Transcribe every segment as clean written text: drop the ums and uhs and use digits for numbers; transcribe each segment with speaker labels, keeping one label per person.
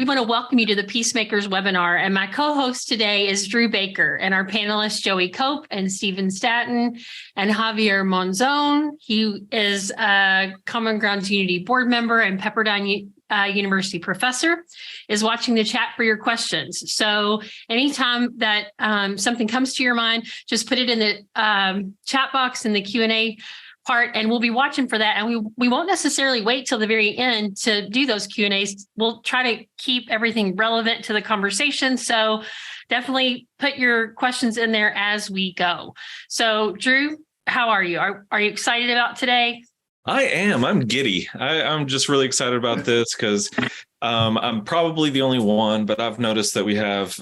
Speaker 1: we want to welcome you to the Peacemakers Webinar. And my co-host today is Drew Baker, and our panelists, Joey Cope and Stephen Staten and Javier Monzon. He is a Common Grounds Unity board member and Pepperdine University professor, is watching the chat for your questions. So anytime that something comes to your mind, just put it in the chat box in the Q&A part, and we'll be watching for that. And we won't necessarily wait till the very end to do those Q&As. We'll try to keep everything relevant to the conversation. So definitely put your questions in there as we go. So Drew, how are you? Are you excited about today?
Speaker 2: I am. I'm giddy. I'm just really excited about this because I'm probably the only one, but I've noticed that we have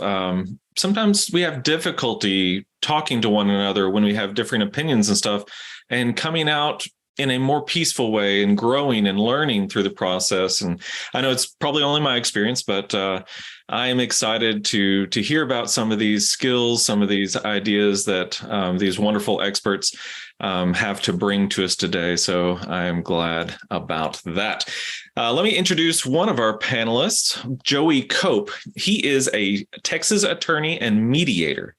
Speaker 2: sometimes we have difficulty talking to one another when we have different opinions and stuff, and coming out in a more peaceful way and growing and learning through the process. And I know it's probably only my experience, but I am excited to hear about some of these skills, some of these ideas that these wonderful experts have to bring to us today. So I am glad about that. Let me introduce one of our panelists, Joey Cope. He is a Texas attorney and mediator.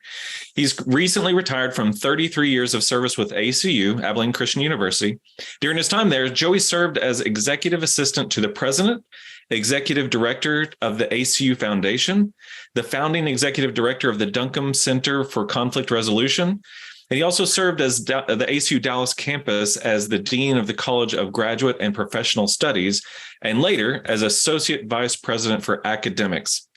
Speaker 2: He's recently retired from 33 years of service with ACU, Abilene Christian University. During his time there, Joey served as executive assistant to the president, executive director of the ACU Foundation, the founding executive director of the Duncombe Center for Conflict Resolution. And he also served as the ACU Dallas campus as the dean of the College of Graduate and Professional Studies, and later as associate vice president for academics.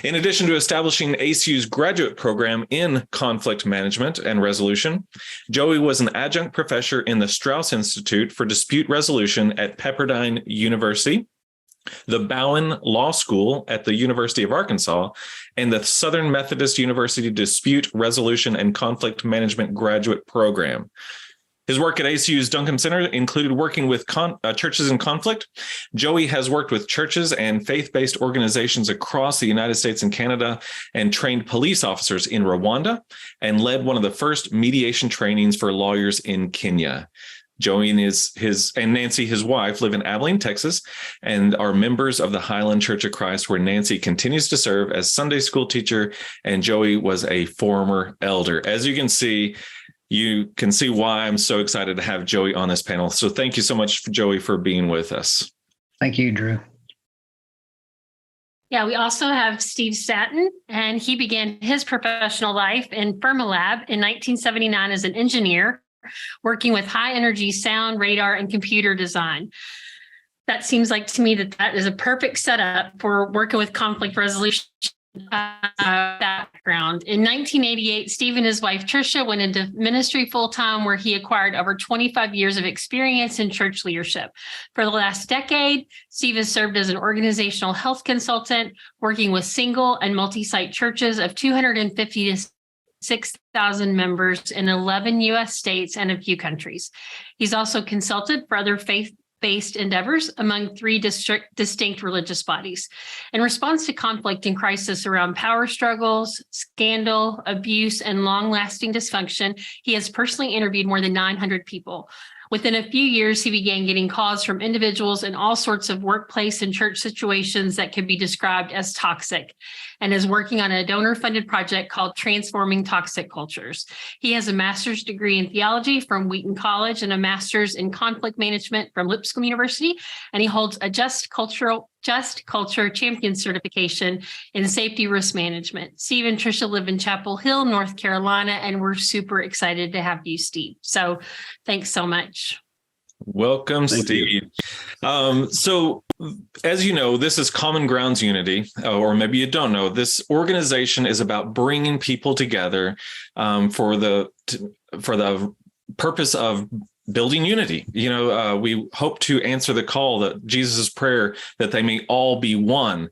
Speaker 2: In addition to establishing ACU's graduate program in conflict management and resolution, Joey was an adjunct professor in the Strauss Institute for Dispute Resolution at Pepperdine University, the Bowen Law School at the University of Arkansas, and the Southern Methodist University Dispute Resolution and Conflict Management Graduate Program. His work at ACU's Duncombe Center included working with churches in conflict. Joey has worked with churches and faith-based organizations across the United States and Canada, and trained police officers in Rwanda, and led one of the first mediation trainings for lawyers in Kenya. Joey and Nancy, his wife, live in Abilene, Texas, and are members of the Highland Church of Christ, where Nancy continues to serve as Sunday school teacher, and Joey was a former elder. As you can see why I'm so excited to have Joey on this panel. So thank you so much, Joey, for being with us.
Speaker 3: Thank you, Drew.
Speaker 1: Yeah, we also have Steve Staten, and he began his professional life in Fermilab in 1979 as an engineer, working with high energy sound, radar, and computer design. That seems like to me that is a perfect setup for working with conflict resolution background. In 1988, Steve and his wife Tricia went into ministry full-time, where he acquired over 25 years of experience in church leadership. For the last decade, Steve has served as an organizational health consultant, working with single and multi-site churches of 250 to 6,000 members in 11 U.S. states and a few countries. He's also consulted for other faith-based endeavors among 3 distinct religious bodies. In response to conflict and crisis around power struggles, scandal, abuse, and long-lasting dysfunction, he has personally interviewed more than 900 people. Within a few years, he began getting calls from individuals in all sorts of workplace and church situations that could be described as toxic, and is working on a donor-funded project called Transforming Toxic Cultures. He has a master's degree in theology from Wheaton College and a master's in conflict management from Lipscomb University, and he holds a Just Culture Champion certification in safety risk management. Steve and Tricia live in Chapel Hill, North Carolina, and we're super excited to have you, Steve. So thanks so much.
Speaker 2: Welcome, Steve. So as you know, this is Common Grounds Unity, or maybe you don't know, this organization is about bringing people together for the purpose of building unity. We hope to answer the call that Jesus' prayer that they may all be one.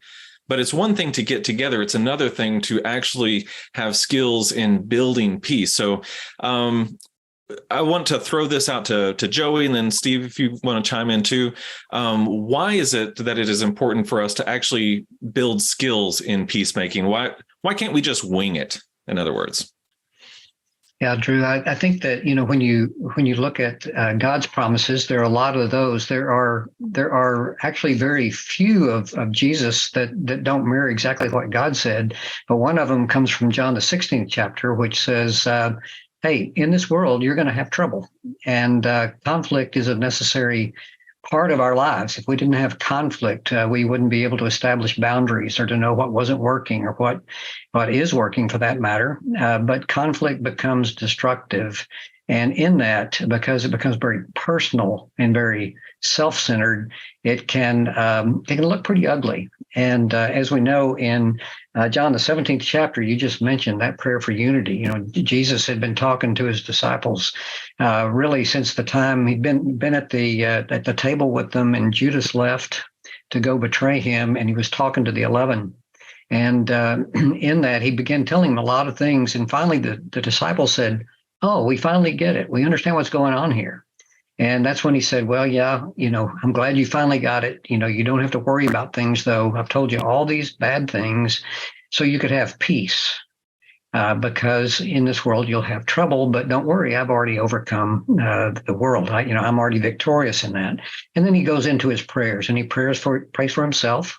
Speaker 2: But it's one thing to get together. It's another thing to actually have skills in building peace. So I want to throw this out to Joey, and then Steve, if you want to chime in too. Why is it that it is important for us to actually build skills in peacemaking? Why can't we just wing it, in other words?
Speaker 3: Yeah, Drew, I think that, when you look at God's promises, there are a lot of those. There are actually very few of Jesus that don't mirror exactly what God said. But one of them comes from John, the 16th chapter, which says, hey, in this world, you're going to have trouble. And conflict is a necessary part of our lives. If we didn't have conflict, we wouldn't be able to establish boundaries or to know what wasn't working or what is working for that matter. But conflict becomes destructive. And in that, because it becomes very personal and very self-centered, it can look pretty ugly. And as we know in John, the 17th chapter, you just mentioned that prayer for unity. Jesus had been talking to his disciples really since the time he'd been at the table with them, and Judas left to go betray him, and he was talking to the 11. And in that, he began telling them a lot of things. And finally, the disciples said, "Oh, we finally get it. We understand what's going on here." And that's when he said, "Well, yeah, I'm glad you finally got it. You don't have to worry about things, though. I've told you all these bad things so you could have peace, because in this world you'll have trouble, but don't worry, I've already overcome the world. I'm already victorious in that." And then he goes into his prayers, and he prays for himself,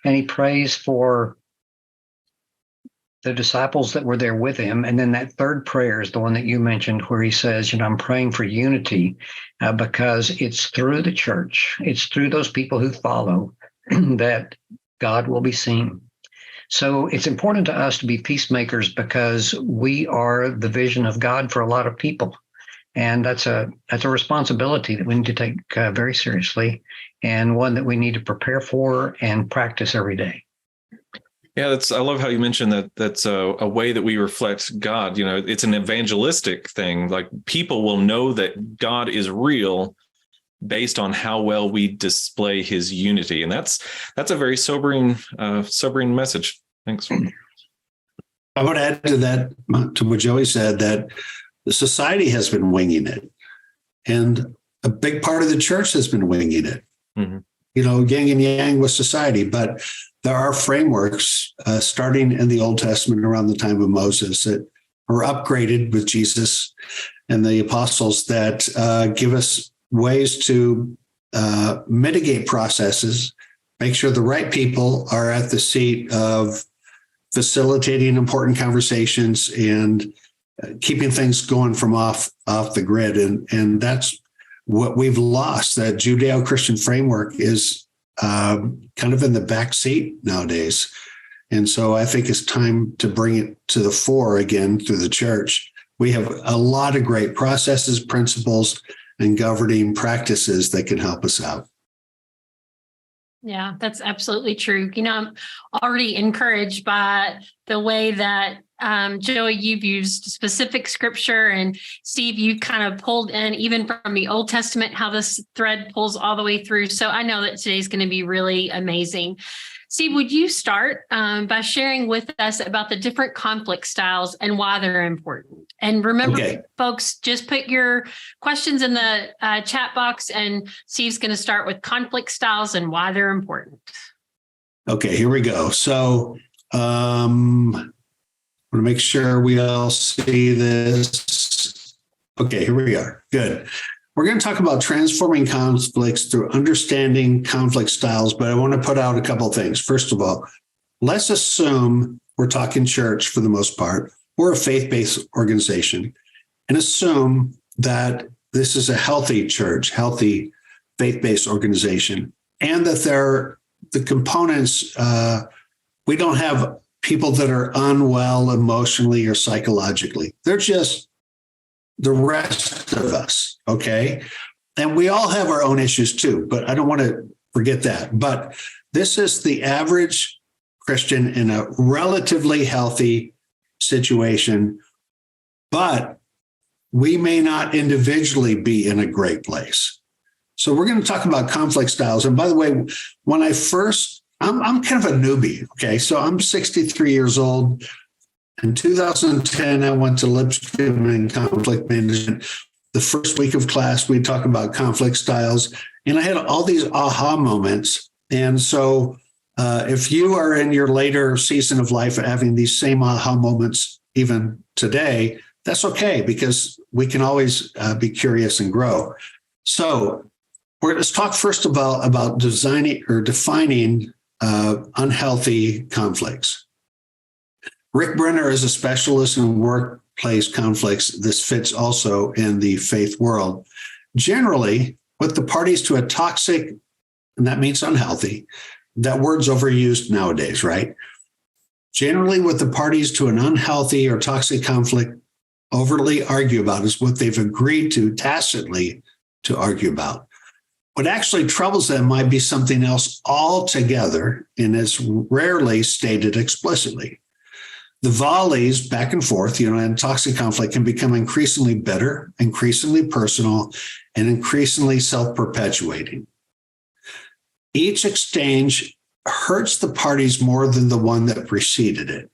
Speaker 3: and he prays for the disciples that were there with him. And then that third prayer is the one that you mentioned, where he says, I'm praying for unity because it's through the church, it's through those people who follow that God will be seen. So it's important to us to be peacemakers because we are the vision of God for a lot of people. And that's a responsibility that we need to take very seriously, and one that we need to prepare for and practice every day.
Speaker 2: Yeah, I love how you mentioned that. That's a way that we reflect God. It's an evangelistic thing. Like, people will know that God is real based on how well we display his unity. And that's a very sobering message. Thanks.
Speaker 4: I would add to that, to what Joey said, that the society has been winging it. And a big part of the church has been winging it. Mm-hmm. Yin and yang with society. But there are frameworks starting in the Old Testament around the time of Moses that were upgraded with Jesus and the apostles that give us ways to mitigate processes, make sure the right people are at the seat of facilitating important conversations and keeping things going from off the grid. And that's what we've lost. That Judeo-Christian framework is kind of in the back seat nowadays. And so I think it's time to bring it to the fore again through the church. We have a lot of great processes, principles, and governing practices that can help us out.
Speaker 1: Yeah, that's absolutely true. I'm already encouraged by the way that Joey, you've used specific scripture, and Steve, you kind of pulled in even from the Old Testament, how this thread pulls all the way through. So I know that today's going to be really amazing. Steve, would you start by sharing with us about the different conflict styles and why they're important? And remember, folks, just put your questions in the chat box, and Steve's going to start with conflict styles and why they're important.
Speaker 4: Okay, here we go. So I want to make sure we all see this. Okay, here we are. Good. We're going to talk about transforming conflicts through understanding conflict styles, but I want to put out a couple of things. First of all, let's assume we're talking church for the most part. We're a faith-based organization, and assume that this is a healthy church, healthy faith-based organization, and that the components, we don't have people that are unwell emotionally or psychologically. They're just the rest of us, okay? And we all have our own issues too, but I don't want to forget that. But this is the average Christian in a relatively healthy situation, but we may not individually be in a great place. So we're going to talk about conflict styles. And by the way, when I'm kind of a newbie, okay? So I'm 63 years old. In 2010, I went to Lipscomb in conflict management. The first week of class, we talk about conflict styles, and I had all these aha moments. And so if you are in your later season of life having these same aha moments even today, that's okay, because we can always be curious and grow. So let's talk first about designing or defining unhealthy conflicts. Rick Brenner is a specialist in workplace conflicts. This fits also in the faith world. Generally, with the parties to a toxic, and that means unhealthy, that word's overused nowadays, right? Generally, what the parties to an unhealthy or toxic conflict overtly argue about is what they've agreed to tacitly to argue about. What actually troubles them might be something else altogether, and is rarely stated explicitly. The volleys back and forth, in toxic conflict can become increasingly bitter, increasingly personal, and increasingly self-perpetuating. Each exchange hurts the parties more than the one that preceded it,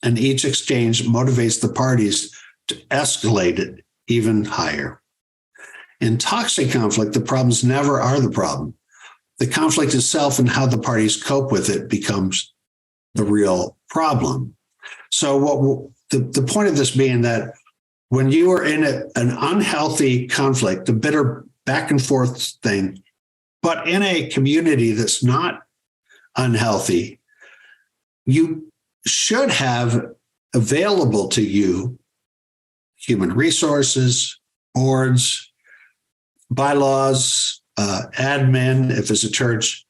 Speaker 4: and each exchange motivates the parties to escalate it even higher. In toxic conflict, the problems never are the problem. The conflict itself and how the parties cope with it becomes the real problem. So the point of this being that when you are in an unhealthy conflict, the bitter back and forth thing, but in a community that's not unhealthy, you should have available to you human resources, boards, bylaws, admin, if it's a church,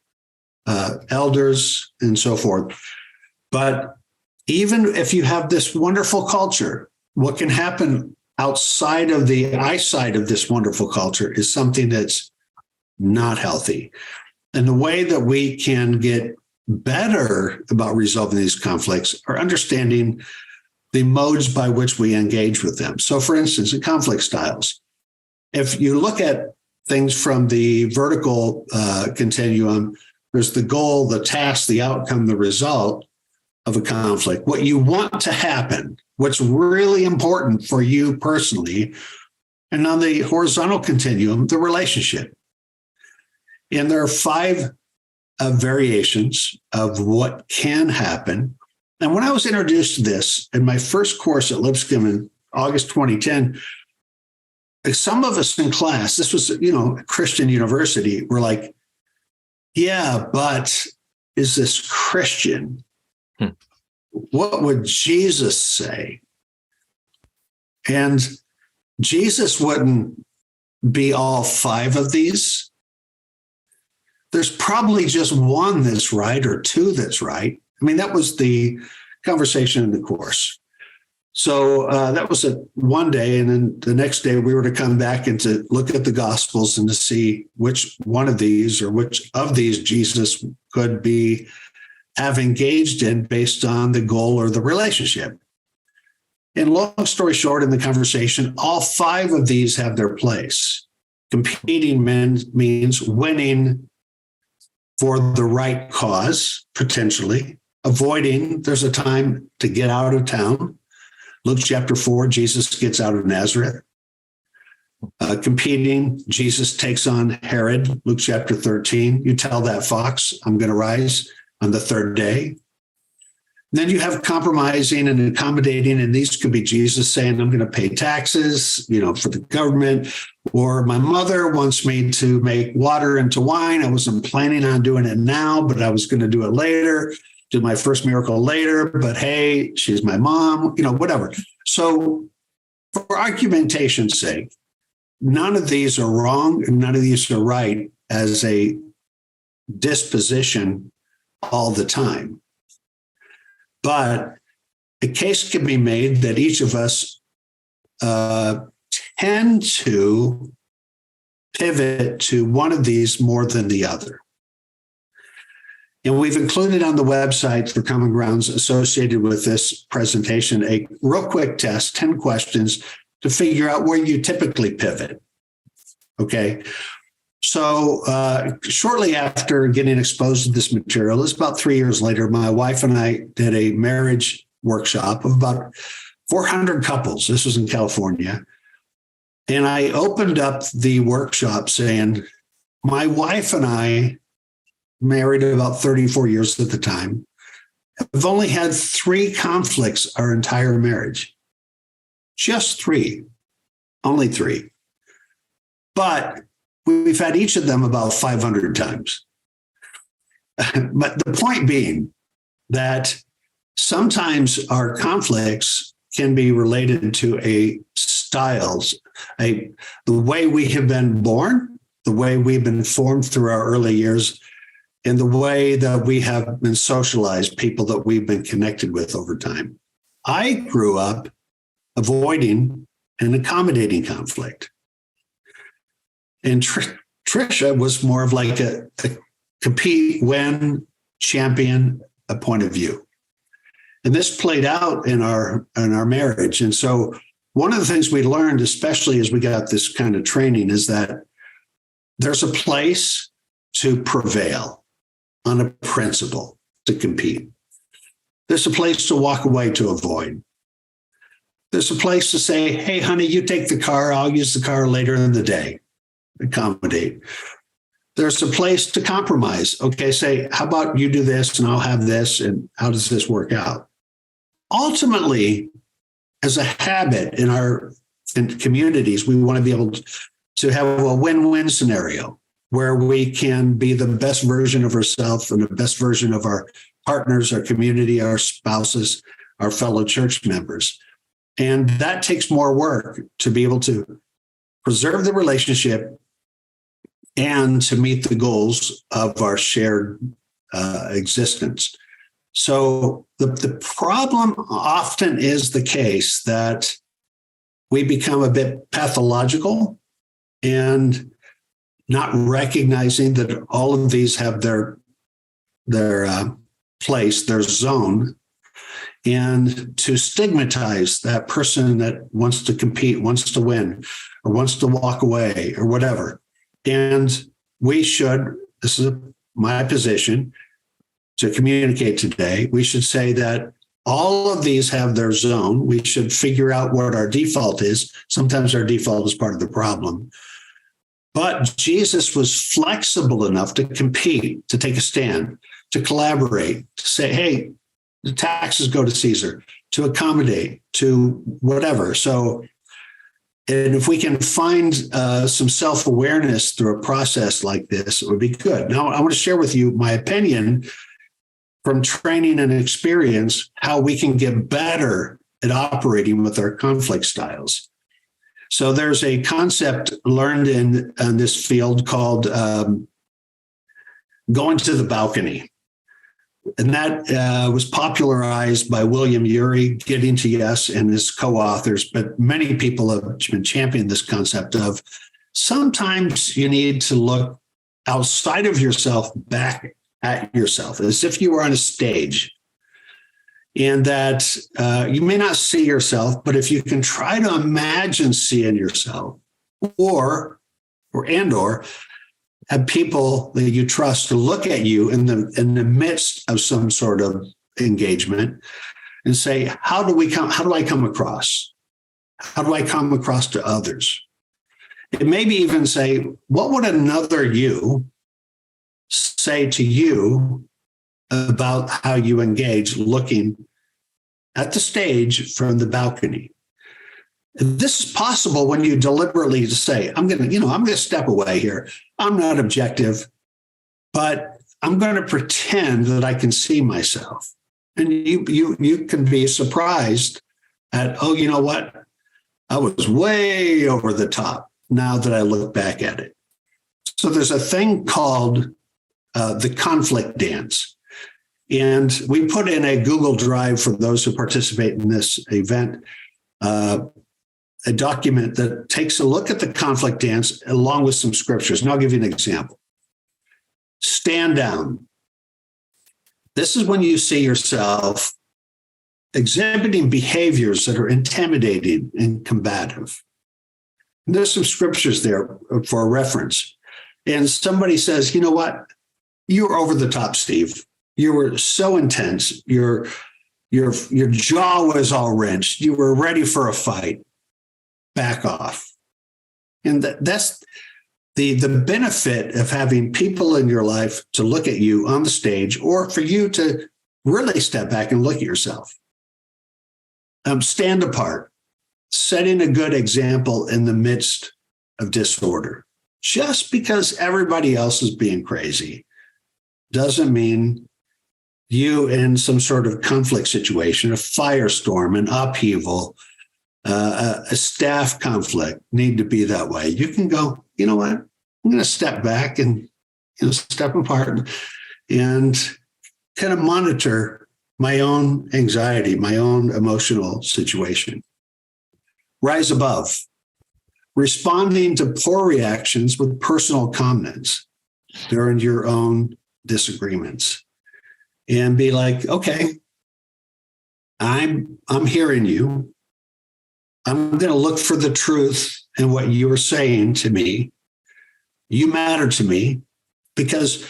Speaker 4: elders, and so forth. But even if you have this wonderful culture, what can happen outside of the eyesight of this wonderful culture is something that's not healthy. And the way that we can get better about resolving these conflicts are understanding the modes by which we engage with them. So, for instance, in conflict styles, if you look at things from the vertical continuum, there's the goal, the task, the outcome, the result of a conflict, what you want to happen, what's really important for you personally. And on the horizontal continuum, the relationship. And there are 5 variations of what can happen. And when I was introduced to this in my first course at Lipscomb in August 2010, some of us in class, this was, a Christian university, were like, yeah, but is this Christian? What would Jesus say? And Jesus wouldn't be all 5 of these. There's probably just one that's right or 2 that's right. I mean, that was the conversation in the course. So that was one day. And then the next day we were to come back and to look at the Gospels and to see which one of these or which of these Jesus could have engaged in based on the goal or the relationship. And long story short, in the conversation, all 5 of these have their place. Competing means winning for the right cause, potentially. Avoiding, there's a time to get out of town. Luke chapter 4, Jesus gets out of Nazareth. Competing, Jesus takes on Herod. Luke chapter 13, you tell that fox, I'm going to rise on the 3rd day. Then you have compromising and accommodating, and these could be Jesus saying, I'm going to pay taxes, for the government, or my mother wants me to make water into wine. I wasn't planning on doing it now, but I was going to do it later, do my first miracle later, but hey, she's my mom, whatever. So for argumentation's sake, none of these are wrong and none of these are right as a disposition all the time. But a case can be made that each of us tend to pivot to one of these more than the other. And we've included on the website for Common Grounds associated with this presentation a real quick test, 10 questions to figure out where you typically pivot. Okay. So shortly after getting exposed to this material, it's about 3 years later, my wife and I did a marriage workshop of about 400 couples. This was in California. And I opened up the workshop saying, my wife and I, married about 34 years at the time, have only had 3 conflicts our entire marriage. Just 3, only 3. But we've had each of them about 500 times. But the point being that sometimes our conflicts can be related to the way we have been born, the way we've been formed through our early years, and the way that we have been socialized, people that we've been connected with over time. I grew up avoiding and accommodating conflict. And Tricia was more of like a compete, win, champion, a point of view. And this played out in our marriage. And so one of the things we learned, especially as we got this kind of training, is that there's a place to prevail on a principle, to compete. There's a place to walk away, to avoid. There's a place to say, hey, honey, you take the car. I'll use the car later in the day. Accommodate. There's a place to compromise. Okay, say, how about you do this and I'll have this, and how does this work out? Ultimately, as a habit in communities, we want to be able to have a win-win scenario where we can be the best version of ourselves and the best version of our partners, our community, our spouses, our fellow church members. And that takes more work to be able to preserve the relationship and to meet the goals of our shared existence. So the problem often is the case that we become a bit pathological and not recognizing that all of these have their place, their zone, and to stigmatize that person that wants to compete, wants to win, or wants to walk away, or whatever. And we should, this is my position to communicate today, we should say that all of these have their zone. We should figure out what our default is. Sometimes our default is part of the problem. But Jesus was flexible enough to compete, to take a stand, to collaborate, to say, hey, the taxes go to Caesar, to accommodate, to whatever. So, and if we can find some self-awareness through a process like this, it would be good. Now, I want to share with you my opinion from training and experience, how we can get better at operating with our conflict styles. So there's a concept learned in this field called going to the balcony. And that was popularized by William Ury, Getting to Yes, and his co-authors. But many people have been championing this concept of sometimes you need to look outside of yourself, back at yourself, as if you were on a stage. And that you may not see yourself, but if you can try to imagine seeing yourself, or have people that you trust to look at you in the midst of some sort of engagement and say, how do I come across? How do I come across to others? It maybe even say, what would another you say to you about how you engage looking at the stage from the balcony? This is possible when you deliberately say, I'm going to step away here. I'm not objective, but I'm going to pretend that I can see myself. And you can be surprised at, oh, you know what? I was way over the top now that I look back at it. So there's a thing called the conflict dance. And we put in a Google Drive for those who participate in this event, a document that takes a look at the conflict dance along with some scriptures. And I'll give you an example. Stand down. This is when you see yourself exhibiting behaviors that are intimidating and combative. And there's some scriptures there for a reference. And somebody says, you know what? You were over the top, Steve. You were so intense. Your jaw was all wrenched. You were ready for a fight. Back off. And that's the benefit of having people in your life to look at you on the stage, or for you to really step back and look at yourself. Stand apart. setting a good example in the midst of disorder. Just because everybody else is being crazy doesn't mean you in some sort of conflict situation, a firestorm, an upheaval, a staff conflict need to be that way. You can go, you know what? I'm going to step back and step apart and kind of monitor my own anxiety, my own emotional situation. Rise above, responding to poor reactions with personal comments during your own disagreements, and be like, okay, I'm hearing you. I'm going to look for the truth in what you are saying to me. You matter to me, because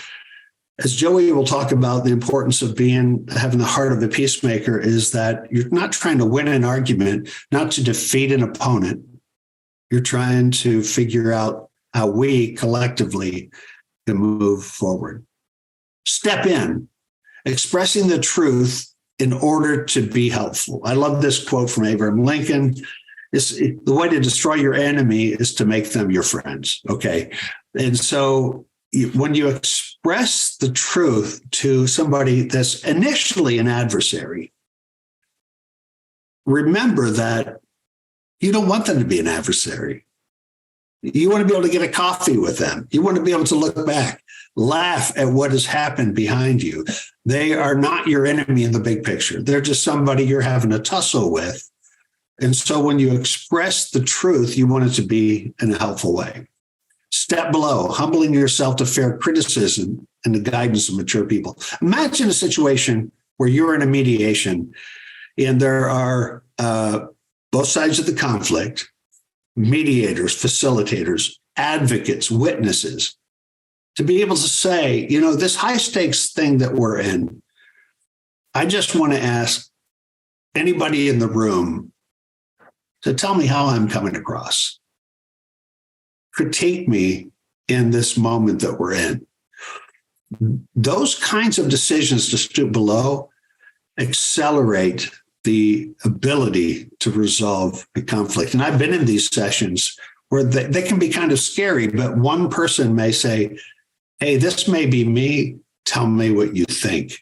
Speaker 4: as Joey will talk about, the importance of having the heart of a peacemaker is that you're not trying to win an argument, not to defeat an opponent. You're trying to figure out how we collectively can move forward. Step in, expressing the truth in order to be helpful. I love this quote from Abraham Lincoln. The way to destroy your enemy is to make them your friends. Okay. And so when you express the truth to somebody that's initially an adversary, remember that you don't want them to be an adversary. You want to be able to get a coffee with them. You want to be able to look back, laugh at what has happened behind you. They are not your enemy in the big picture. They're just somebody you're having a tussle with. And so when you express the truth, you want it to be in a helpful way. Step below, humbling yourself to fair criticism and the guidance of mature people. Imagine a situation where you're in a mediation and there are both sides of the conflict, mediators, facilitators, advocates, witnesses, to be able to say, this high stakes thing that we're in, I just want to ask anybody in the room to tell me how I'm coming across. Critique me in this moment that we're in. Those kinds of decisions to stoop below accelerate the ability to resolve a conflict. And I've been in these sessions where they can be kind of scary, but one person may say, hey, this may be me. Tell me what you think.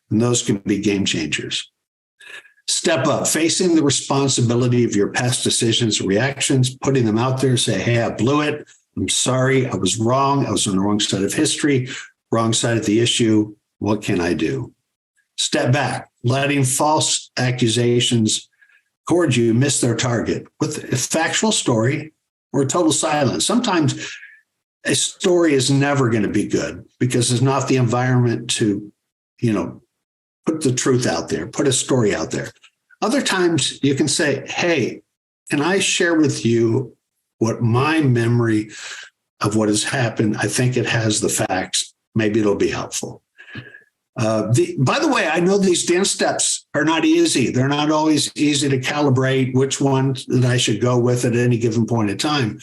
Speaker 4: And those can be game changers. Step up, facing the responsibility of your past decisions, reactions, putting them out there, say, hey, I blew it. I'm sorry. I was wrong. I was on the wrong side of history, wrong side of the issue. What can I do? Step back, letting false accusations toward you miss their target with a factual story or total silence. Sometimes a story is never going to be good because it's not the environment to, put the truth out there, put a story out there. Other times you can say, hey, can I share with you what my memory of what has happened? I think it has the facts. Maybe it'll be helpful. By the way, I know these dance steps are not easy. They're not always easy to calibrate which one that I should go with at any given point in time.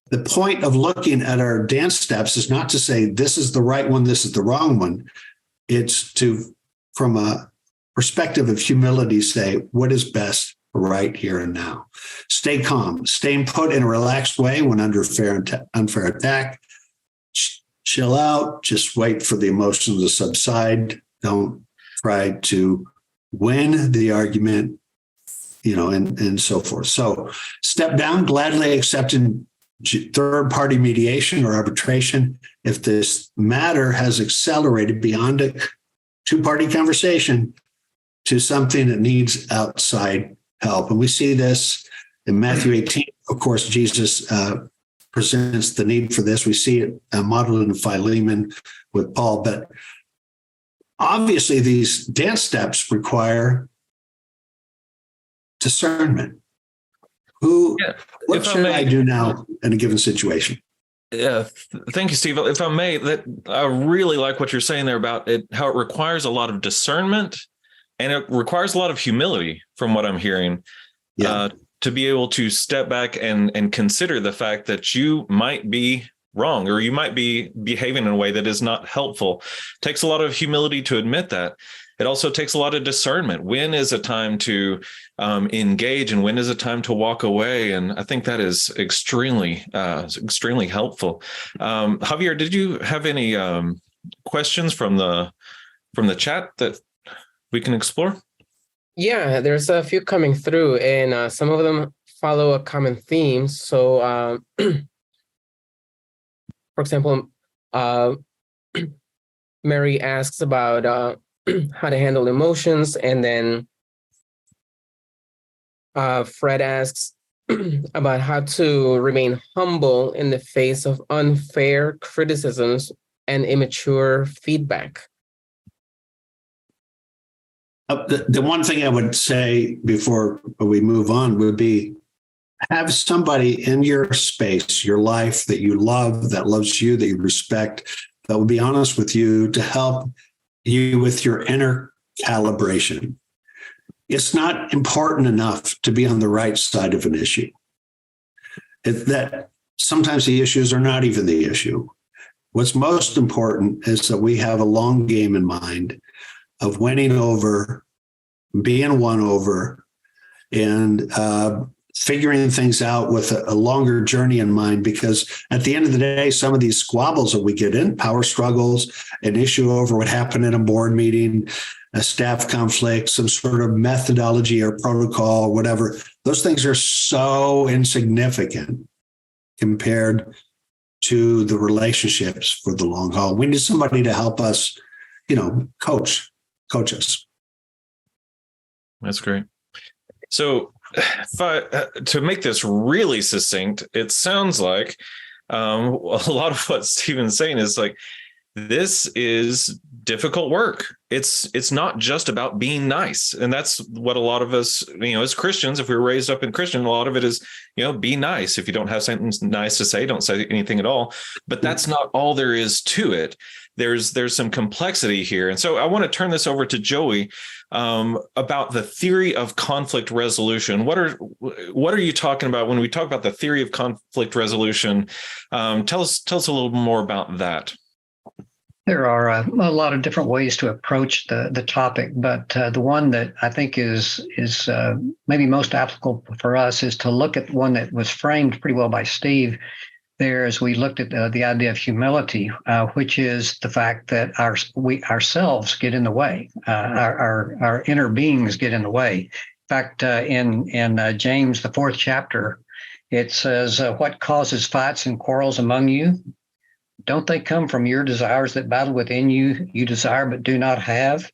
Speaker 4: The point of looking at our dance steps is not to say this is the right one, this is the wrong one. It's to, from a perspective of humility, say what is best right here and now. Stay calm, staying put in a relaxed way when under unfair attack. Chill out, just wait for the emotions to subside. Don't try to win the argument, and so forth. So step down, gladly accepting third-party mediation or arbitration if this matter has accelerated beyond a two-party conversation to something that needs outside help. And we see this in Matthew 18. Of course, Jesus presents the need for this. We see it modeled in Philemon with Paul. But obviously, these dance steps require discernment. What should I do now in a given situation?
Speaker 2: Yeah, thank you, Steve. If I may, I really like what you're saying there about it, how it requires a lot of discernment and it requires a lot of humility from what I'm hearing. Yeah. To be able to step back and consider the fact that you might be wrong or you might be behaving in a way that is not helpful. It takes a lot of humility to admit that. it also takes a lot of discernment. When is a time to engage, and when is a time to walk away? And I think that is extremely helpful. Javier, did you have any questions from the chat that we can explore?
Speaker 5: Yeah, there's a few coming through, and some of them follow a common theme. So, for example, Mary asks about how to handle emotions, and then Fred asks about how to remain humble in the face of unfair criticisms and immature feedback.
Speaker 4: The one thing I would say before we move on would be have somebody in your space, your life that you love, that loves you, that you respect, that will be honest with you to help you with your inner calibration. It's not important enough to be on the right side of an issue. That sometimes the issues are not even the issue. What's most important is that we have a long game in mind of winning over, being won over, and figuring things out with a longer journey in mind. Because at the end of the day, some of these squabbles that we get in, power struggles, an issue over what happened in a board meeting, a staff conflict, some sort of methodology or protocol, whatever, those things are so insignificant compared to the relationships for the long haul. We need somebody to help us, coach us.
Speaker 2: That's great. So to make this really succinct, it sounds like a lot of what Stephen's saying is like, this is difficult work. It's not just about being nice. And that's what a lot of us, as Christians, if we were raised up in Christian, a lot of it is, be nice. If you don't have something nice to say, don't say anything at all. But that's not all there is to it. There's some complexity here. And so I want to turn this over to Joey about the theory of conflict resolution. What are you talking about when we talk about the theory of conflict resolution? Tell us a little more about that.
Speaker 3: There are a lot of different ways to approach the topic, but the one that I think is maybe most applicable for us is to look at one that was framed pretty well by Steve there as we looked at the idea of humility, which is the fact that we ourselves get in the way, our inner beings get in the way. In fact, in James, the 4th chapter, it says, "What causes fights and quarrels among you? Don't they come from your desires that battle within you? You desire but do not have.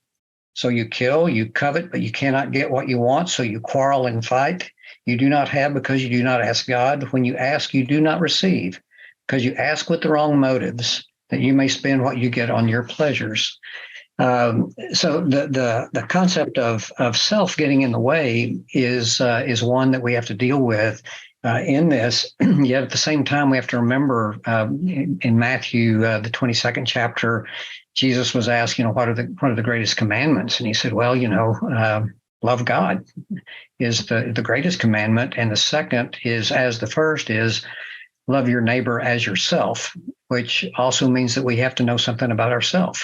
Speaker 3: So you kill, you covet, but you cannot get what you want. So you quarrel and fight. You do not have because you do not ask God. When you ask, you do not receive, because you ask with the wrong motives, that you may spend what you get on your pleasures." So the concept of self getting in the way is one that we have to deal with in this. Yet at the same time, we have to remember in Matthew, the 22nd chapter, Jesus was asked, what are the greatest commandments? And he said, well, love God is the greatest commandment. And the second is, as the first is, love your neighbor as yourself, which also means that we have to know something about ourselves.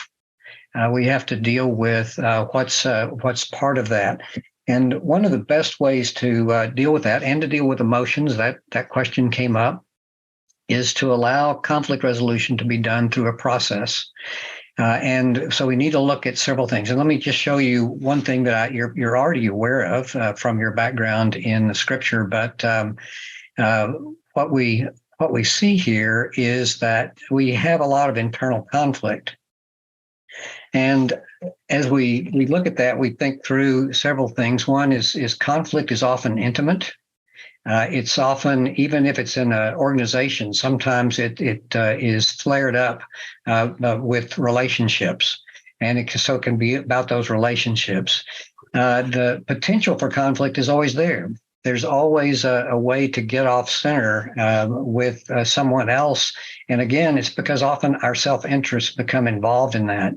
Speaker 3: We have to deal with what's part of that. And one of the best ways to deal with that and to deal with emotions, that question came up, is to allow conflict resolution to be done through a process. And so we need to look at several things. And let me just show you one thing that you're already aware of from your background in the scripture. But what we see here is that we have a lot of internal conflict. And as we look at that, we think through several things. One is conflict is often intimate. It's often, even if it's in an organization, sometimes it is flared up with relationships. And it can be about those relationships. The potential for conflict is always there. There's always a way to get off center with someone else. And again, it's because often our self-interests become involved in that.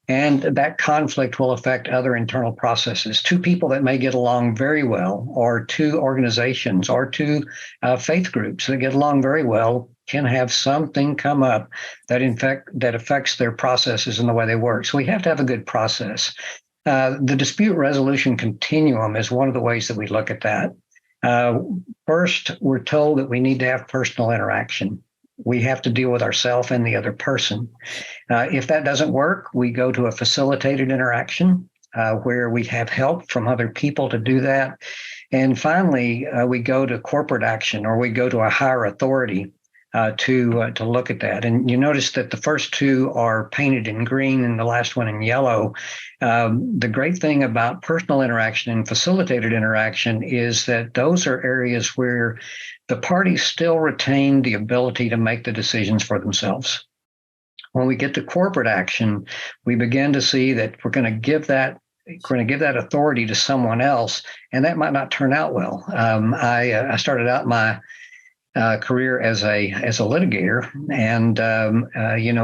Speaker 3: And that conflict will affect other internal processes. Two people that may get along very well, or two organizations, or two faith groups that get along very well, can have something come up that affects their processes and the way they work. So we have to have a good process. The dispute resolution continuum is one of the ways that we look at that. First, we're told that we need to have personal interaction. We have to deal with ourselves and the other person. If that doesn't work, we go to a facilitated interaction where we have help from other people to do that. And finally, we go to corporate action, or we go to a higher authority to look at that. And you notice that the first two are painted in green and the last one in yellow. The great thing about personal interaction and facilitated interaction is that those are areas where the parties still retain the ability to make the decisions for themselves. When we get to corporate action, we begin to see that we're going to give that authority to someone else, and that might not turn out well. I started out my career as a litigator, and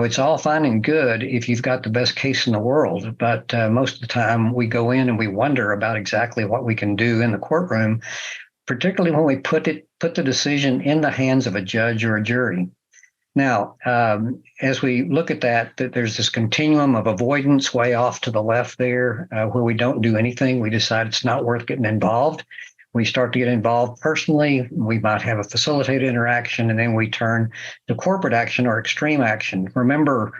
Speaker 3: it's all fine and good if you've got the best case in the world, but most of the time we go in and we wonder about exactly what we can do in the courtroom, particularly when we put the decision in the hands of a judge or a jury. Now, as we look at that, there's this continuum of avoidance way off to the left there, where we don't do anything. We decide it's not worth getting involved. We start to get involved personally. We might have a facilitated interaction, and then we turn to corporate action or extreme action. Remember,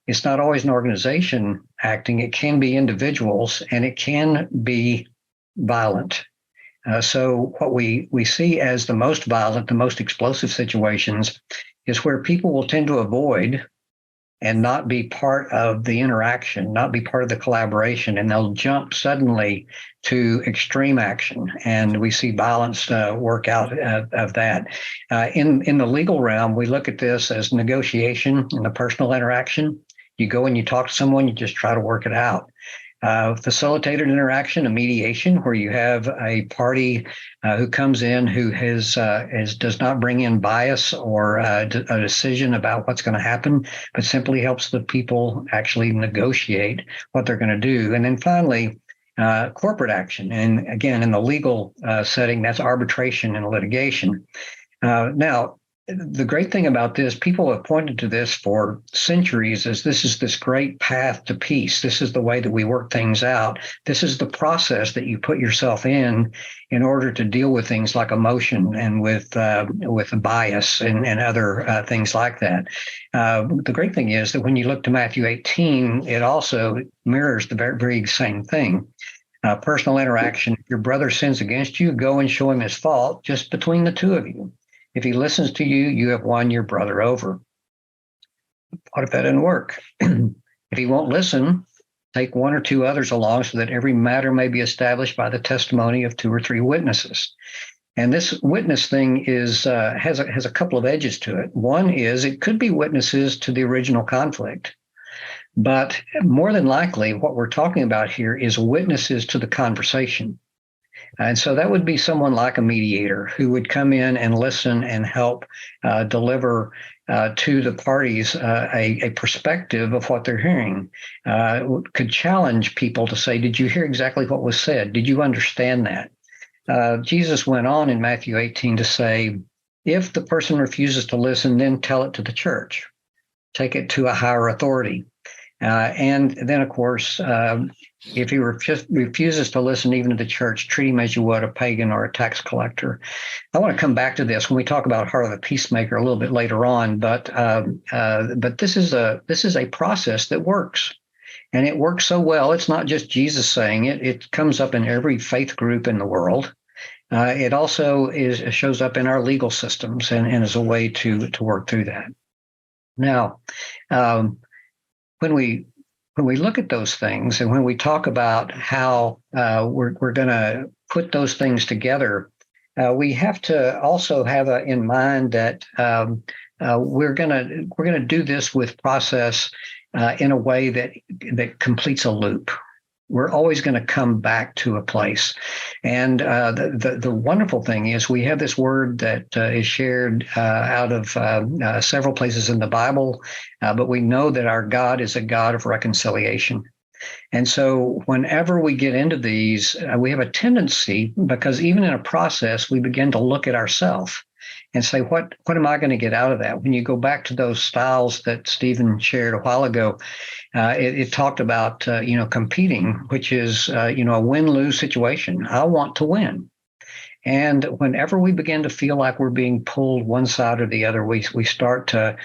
Speaker 3: it's not always an organization acting. It can be individuals, and it can be violent. So what we see as the most violent, the most explosive situations is where people will tend to avoid and not be part of the interaction, not be part of the collaboration, and they'll jump suddenly to extreme action. And we see violence work out of that. In the legal realm, we look at this as negotiation and the personal interaction. You go and you talk to someone, you just try to work it out. Facilitated interaction, a mediation, where you have a party who comes in who does not bring in bias or a decision about what's going to happen, but simply helps the people actually negotiate what they're going to do. And then finally, corporate action. And again, in the legal setting, that's arbitration and litigation. Now, the great thing about this, people have pointed to this for centuries as this is this great path to peace. This is the way that we work things out. This is the process that you put yourself in order to deal with things like emotion and with bias and other things like that. The great thing is that when you look to Matthew 18, it also mirrors the very same thing. Personal interaction. If your brother sins against you, go and show him his fault just between the two of you. If he listens to you, you have won your brother over. What if that didn't work? If he won't listen, take one or two others along so that every matter may be established by the testimony of 2 or 3 witnesses. And this witness thing has a couple of edges to it. One is it could be witnesses to the original conflict. But more than likely, what we're talking about here is witnesses to the conversation. And so that would be someone like a mediator who would come in and listen and help deliver to the parties a perspective of what they're hearing. Could challenge people to say, did you hear exactly what was said? Did you understand that? Jesus went on in Matthew 18 to say, if the person refuses to listen, then tell it to the church. Take it to a higher authority. And then, of course, if he refuses to listen even to the church, treat him as you would a pagan or a tax collector. I want to come back to this when we talk about Heart of the Peacemaker a little bit later on, but this is a process that works. And it works so well. It's not just Jesus saying it. It comes up in every faith group in the world. It also shows up in our legal systems and is a way to work through that. Now, when we look at those things and when we talk about how we're going to put those things together, we have to also have in mind that we're going to do this with process in a way that completes a loop. We're always going to come back to a place. And the wonderful thing is we have this word that is shared out of several places in the Bible, but we know that our God is a God of reconciliation. And so whenever we get into these, we have a tendency, because even in a process, we begin to look at ourselves. and say, what am I going to get out of that? When you go back to those styles that Stephen shared a while ago, it talked about, competing, which is, a win-lose situation. I want to win. And whenever we begin to feel like we're being pulled one side or the other, we start to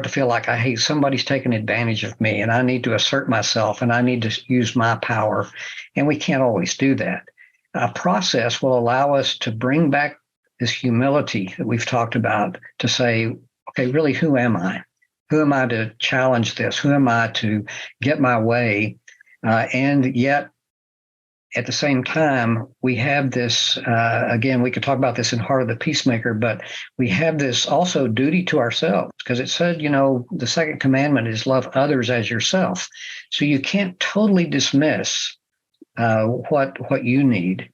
Speaker 3: feel like, hey, somebody's taking advantage of me, and I need to assert myself, and I need to use my power. And we can't always do that. A process will allow us to bring back this humility that we've talked about, to say, okay, really, who am I? Who am I to challenge this? Who am I to get my way? And yet, at the same time, we have this, again, we could talk about this in Heart of the Peacemaker, but we have this also duty to ourselves, because it said, the second commandment is love others as yourself. So you can't totally dismiss what you need.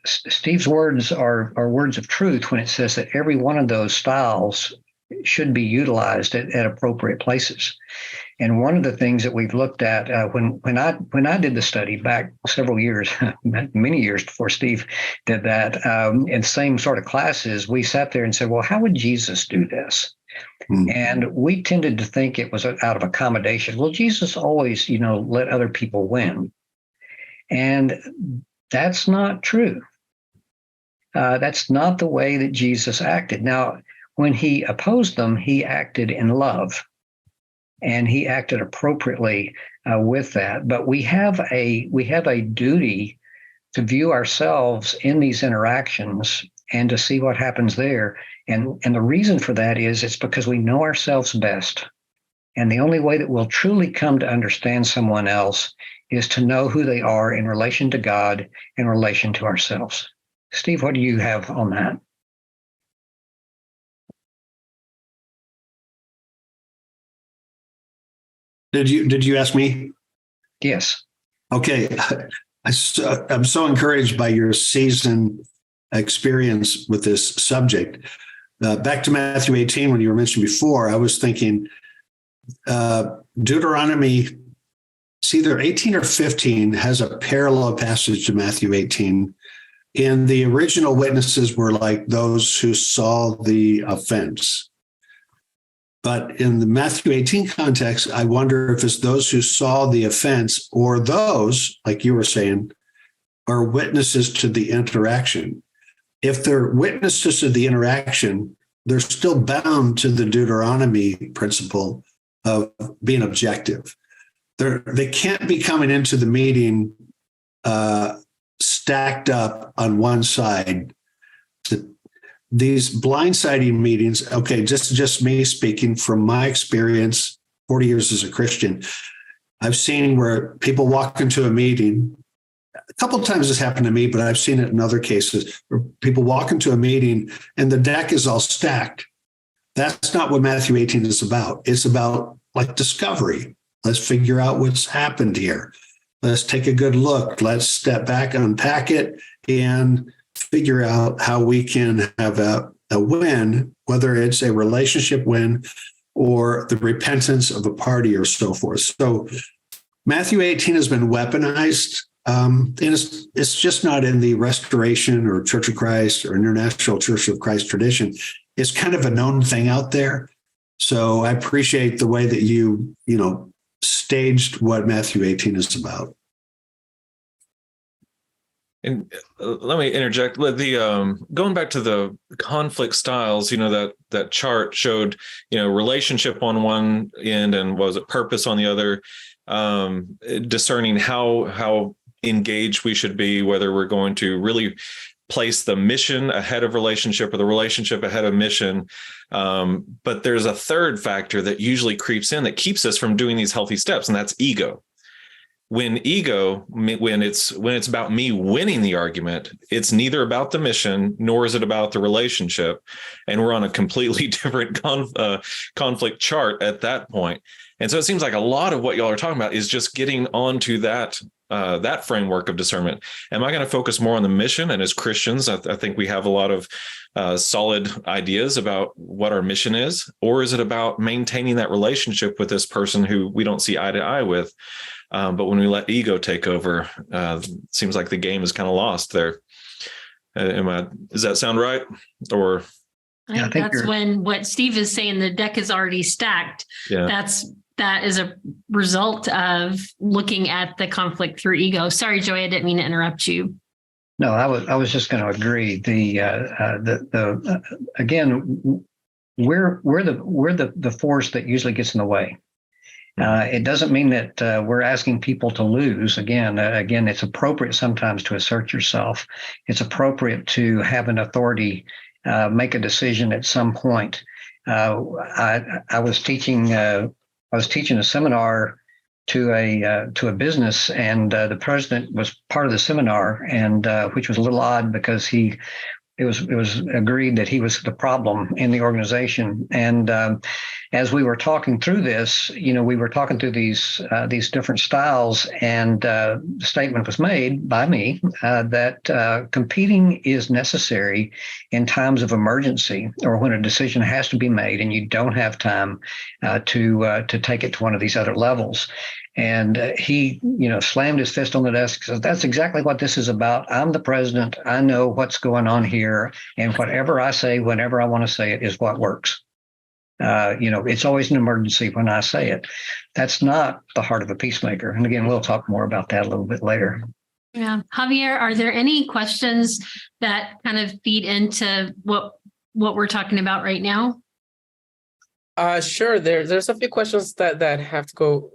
Speaker 3: Steve's words are words of truth when it says that every one of those styles should be utilized at appropriate places. And one of the things that we've looked at when I did the study back several years, many years before Steve did that, in same sort of classes, we sat there and said, well, how would Jesus do this? And we tended to think it was out of accommodation. Well, Jesus always, let other people win. And that's not true. That's not the way that Jesus acted. Now, when he opposed them, he acted in love. And he acted appropriately with that. But we have a duty to view ourselves in these interactions and to see what happens there. And the reason for that is it's because we know ourselves best. And the only way that we'll truly come to understand someone else is to know who they are in relation to God, in relation to ourselves. Steve, what do you have on that?
Speaker 4: Did you ask me?
Speaker 3: Yes.
Speaker 4: Okay. I'm so encouraged by your seasoned experience with this subject. Back to Matthew 18, when you were mentioned before, I was thinking Deuteronomy, it's either 18 or 15, has a parallel passage to Matthew 18. And the original witnesses were like those who saw the offense. But in the Matthew 18 context, I wonder if it's those who saw the offense, or those, like you were saying, are witnesses to the interaction. If they're witnesses to the interaction, they're still bound to the Deuteronomy principle of being objective. They can't be coming into the meeting stacked up on one side. These blindsiding meetings, okay, just me speaking from my experience, 40 years as a Christian, I've seen where people walk into a meeting. A couple of times this happened to me, but I've seen it in other cases where people walk into a meeting and the deck is all stacked. That's not what Matthew 18 is about. It's about like discovery. Let's figure out what's happened here. Let's take a good look. Let's step back, unpack it, and figure out how we can have a win, whether it's a relationship win or the repentance of a party or so forth. So Matthew 18 has been weaponized. And it's just not in the Restoration or Church of Christ or International Church of Christ tradition. It's kind of a known thing out there. So I appreciate the way that you staged what Matthew 18 is about.
Speaker 2: And let me interject. The going back to the conflict styles, that chart showed, relationship on one end and was it purpose on the other, discerning how engaged we should be, whether we're going to really place the mission ahead of relationship or the relationship ahead of mission. But there's a third factor that usually creeps in that keeps us from doing these healthy steps, and that's ego. When it's about me winning the argument, it's neither about the mission nor is it about the relationship, and we're on a completely different conflict chart at that point. And so it seems like a lot of what y'all are talking about is just getting onto that framework of discernment. Am I going to focus more on the mission? And as Christians, I think we have a lot of solid ideas about what our mission is, or is it about maintaining that relationship with this person who we don't see eye to eye with? But when we let ego take over, it seems like the game is kind of lost there. Does that sound right? Or
Speaker 1: I think that's when what Steve is saying, the deck is already stacked.
Speaker 2: yeah.
Speaker 1: That is a result of looking at the conflict through ego. Sorry, Joy, I didn't mean to interrupt you.
Speaker 3: No, I was just going to agree. Again, we're the force that usually gets in the way. It doesn't mean that we're asking people to lose. Again, it's appropriate sometimes to assert yourself. It's appropriate to have an authority make a decision at some point. I was teaching a seminar to a business, and the president was part of the seminar, and which was a little odd because it was agreed that he was the problem in the organization. And as we were talking through this, we were talking through these different styles, and the statement was made by me that competing is necessary in times of emergency or when a decision has to be made and you don't have time to take it to one of these other levels. And he, slammed his fist on the desk, says, "That's exactly what this is about. I'm the president. I know what's going on here. And whatever I say, whenever I want to say it, is what works. It's always an emergency when I say it." That's not the heart of a peacemaker. And again, we'll talk more about that a little bit later.
Speaker 1: Yeah. Javier, are there any questions that kind of feed into what we're talking about right now?
Speaker 5: Sure. There's a few questions that have to go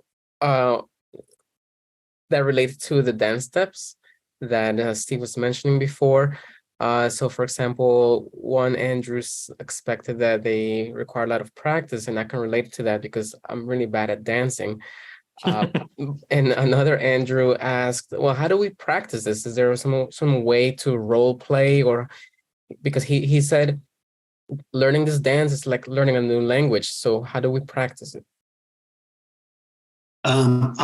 Speaker 5: that relate to the dance steps that Steve was mentioning before. So, for example, one Andrews expected that they require a lot of practice, and I can relate to that because I'm really bad at dancing. And another Andrew asked, "Well, how do we practice this? Is there some way to role play?" Or because he said, learning this dance is like learning a new language. So, how do we practice it?
Speaker 4: On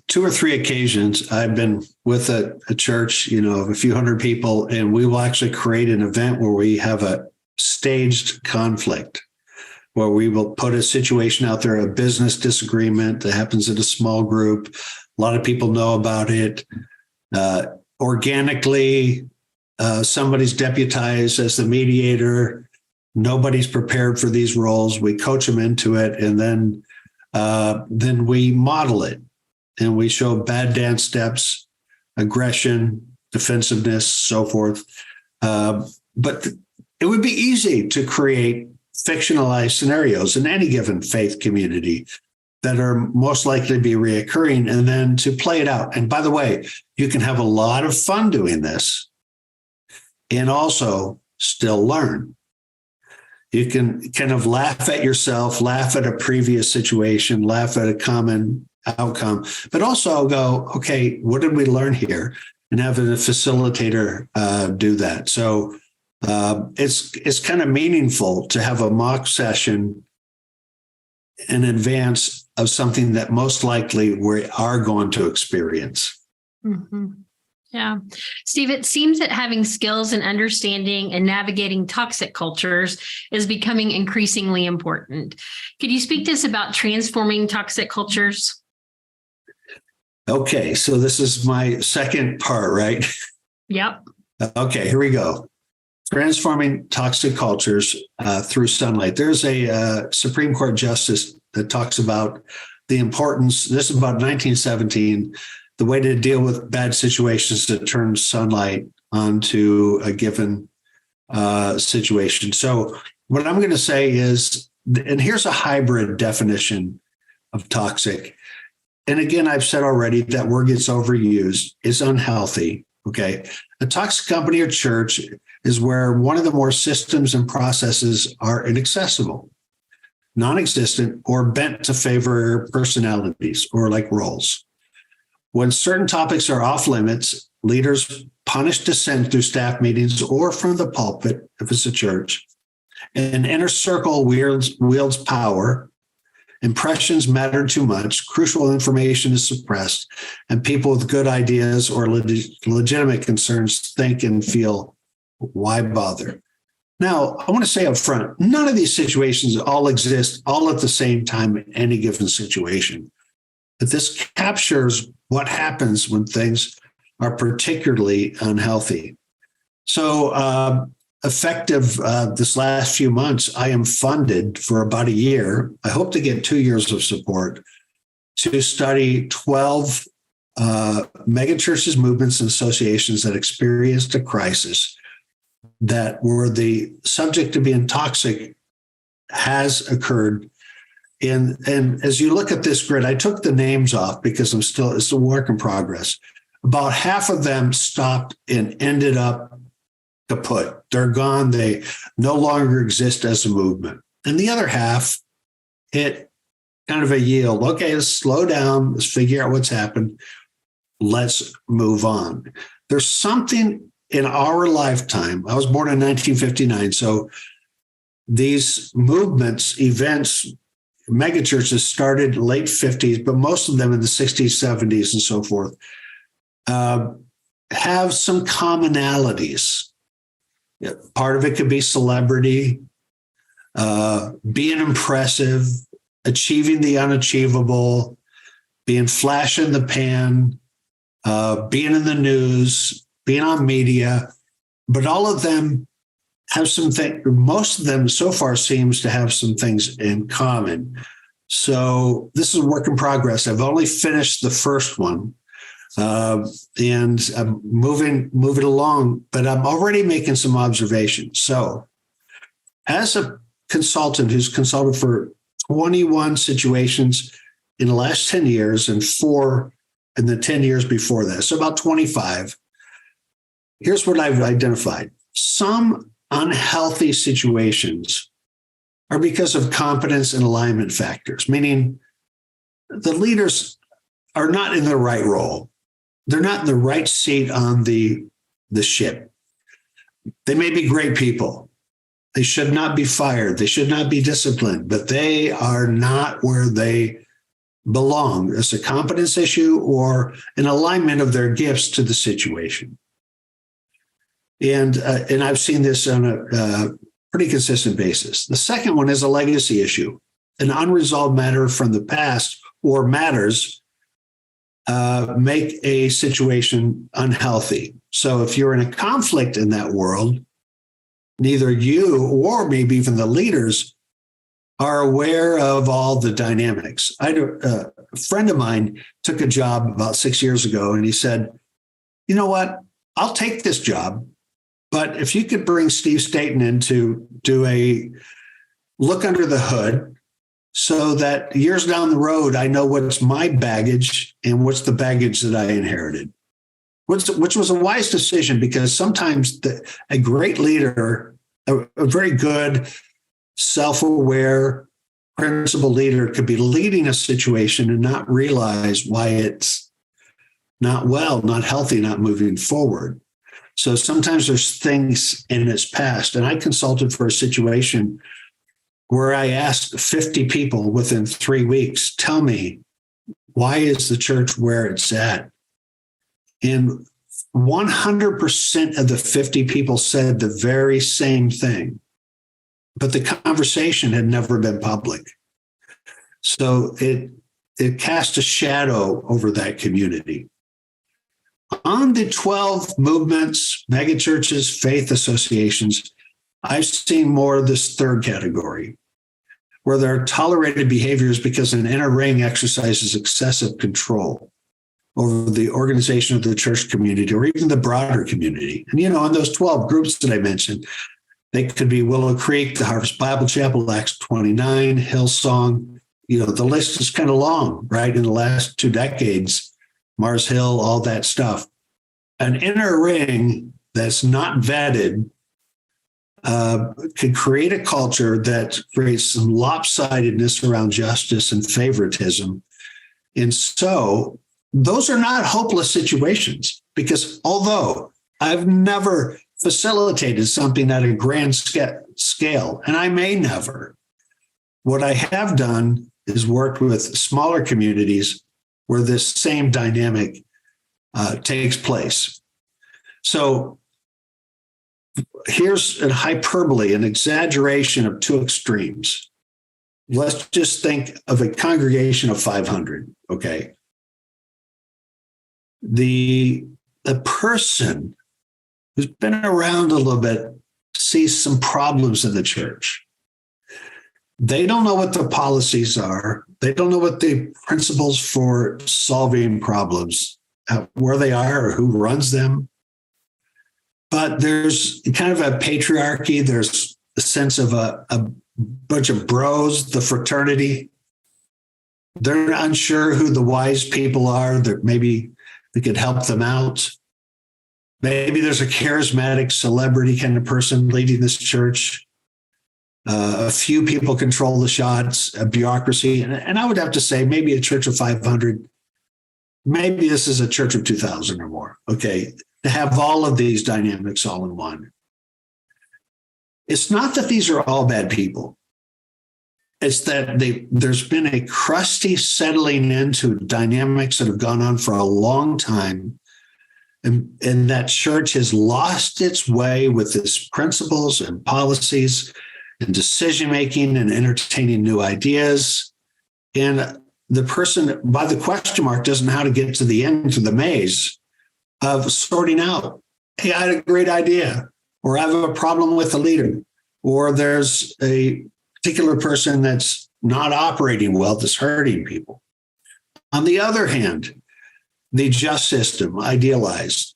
Speaker 4: 2 or 3 occasions, I've been with a church, of a few hundred people, and we will actually create an event where we have a staged conflict, where we will put a situation out there, a business disagreement that happens in a small group. A lot of people know about it. Organically, somebody's deputized as the mediator. Nobody's prepared for these roles. We coach them into it, and then we model it, and we show bad dance steps, aggression, defensiveness, so forth. But it would be easy to create fictionalized scenarios in any given faith community that are most likely to be reoccurring, and then to play it out. And by the way, you can have a lot of fun doing this and also still learn. You can kind of laugh at yourself, laugh at a previous situation, laugh at a common outcome, but also go, okay, what did we learn here? And having a facilitator do that. So it's kind of meaningful to have a mock session in advance of something that most likely we are going to experience.
Speaker 1: Mm-hmm. Yeah. Steve, it seems that having skills in understanding and navigating toxic cultures is becoming increasingly important. Could you speak to us about transforming toxic cultures?
Speaker 4: Okay, so this is my second part, right?
Speaker 1: Yep.
Speaker 4: Okay, here we go. Transforming toxic cultures through sunlight. There's a Supreme Court justice that talks about the importance, this is about 1917, the way to deal with bad situations to turn sunlight onto a given situation. So what I'm going to say is, and here's a hybrid definition of toxic. And again, I've said already that word gets overused. It's unhealthy. Okay. A toxic company or church is where one of the more systems and processes are inaccessible, non-existent, or bent to favor personalities or like roles. When certain topics are off limits, leaders punish dissent through staff meetings or from the pulpit, if it's a church. An inner circle wields power. Impressions matter too much. Crucial information is suppressed, and people with good ideas or legitimate concerns think and feel, why bother? Now, I want to say up front, none of these situations all exist all at the same time in any given situation. But this captures what happens when things are particularly unhealthy. So effective this last few months, I am funded for about a year. I hope to get 2 years of support to study 12 megachurches, movements, and associations that experienced a crisis that were the subject of being toxic has occurred. And as you look at this grid, I took the names off because it's a work in progress. About half of them stopped and ended up kaput. They're gone. They no longer exist as a movement. And the other half hit kind of a yield. Okay, let's slow down. Let's figure out what's happened. Let's move on. There's something in our lifetime. I was born in 1959. So these movements, events, megachurches started late 50s, but most of them in the 60s, 70s, and so forth, have some commonalities. Part of it could be celebrity, being impressive, achieving the unachievable, being flash in the pan, being in the news, being on media. But all of them have something, most of them so far seems to have some things in common. So this is a work in progress. I've only finished the first one. And I'm moving along, but I'm already making some observations. So as a consultant who's consulted for 21 situations in the last 10 years and 4 in the 10 years before that, so about 25, here's what I've identified. Some unhealthy situations are because of competence and alignment factors, meaning the leaders are not in the right role. They're not in the right seat on the ship. They may be great people. They should not be fired. They should not be disciplined, but they are not where they belong. It's a competence issue or an alignment of their gifts to the situation. And I've seen this on a pretty consistent basis. The second one is a legacy issue, an unresolved matter from the past or matters make a situation unhealthy. So if you're in a conflict in that world, neither you or maybe even the leaders are aware of all the dynamics. A friend of mine took a job about 6 years ago, and he said, you know what, I'll take this job, but if you could bring Steve Staten in to do a look under the hood, so that years down the road, I know what's my baggage and what's the baggage that I inherited, which was a wise decision, because sometimes a great leader, a very good, self-aware, principled leader could be leading a situation and not realize why it's not well, not healthy, not moving forward. So sometimes there's things in its past. And I consulted for a situation where I asked 50 people within 3 weeks, tell me, why is the church where it's at? And 100% of the 50 people said the very same thing, but the conversation had never been public. So it cast a shadow over that community. On the 12 movements, megachurches, faith associations, I've seen more of this third category, where there are tolerated behaviors because an inner ring exercises excessive control over the organization of the church community or even the broader community. And, in those 12 groups that I mentioned, they could be Willow Creek, the Harvest Bible Chapel, Acts 29, Hillsong. The list is kind of long, right? In the last 2 decades, Mars Hill, all that stuff. An inner ring that's not vetted could create a culture that creates some lopsidedness around justice and favoritism. And so those are not hopeless situations, because although I've never facilitated something at a grand scale, and I may never, what I have done is worked with smaller communities where this same dynamic takes place. So here's a hyperbole, an exaggeration of 2 extremes. Let's just think of a congregation of 500, okay? The person who's been around a little bit sees some problems in the church. They don't know what the policies are. They don't know what the principles for solving problems, where they are or who runs them. But there's kind of a patriarchy. There's a sense of a bunch of bros, the fraternity. They're unsure who the wise people are that maybe we could help them out. Maybe there's a charismatic celebrity kind of person leading this church. A few people control the shots, a bureaucracy. And I would have to say maybe a church of 500, maybe this is a church of 2,000 or more. Okay, to have all of these dynamics all in one. It's not that these are all bad people. It's that there's been a crusty settling into dynamics that have gone on for a long time. And that church has lost its way with its principles and policies and decision-making and entertaining new ideas. And the person by the question mark doesn't know how to get to the end, to the maze of sorting out, hey, I had a great idea, or I have a problem with the leader, or there's a particular person that's not operating well, that's hurting people. On the other hand, the just system, idealized.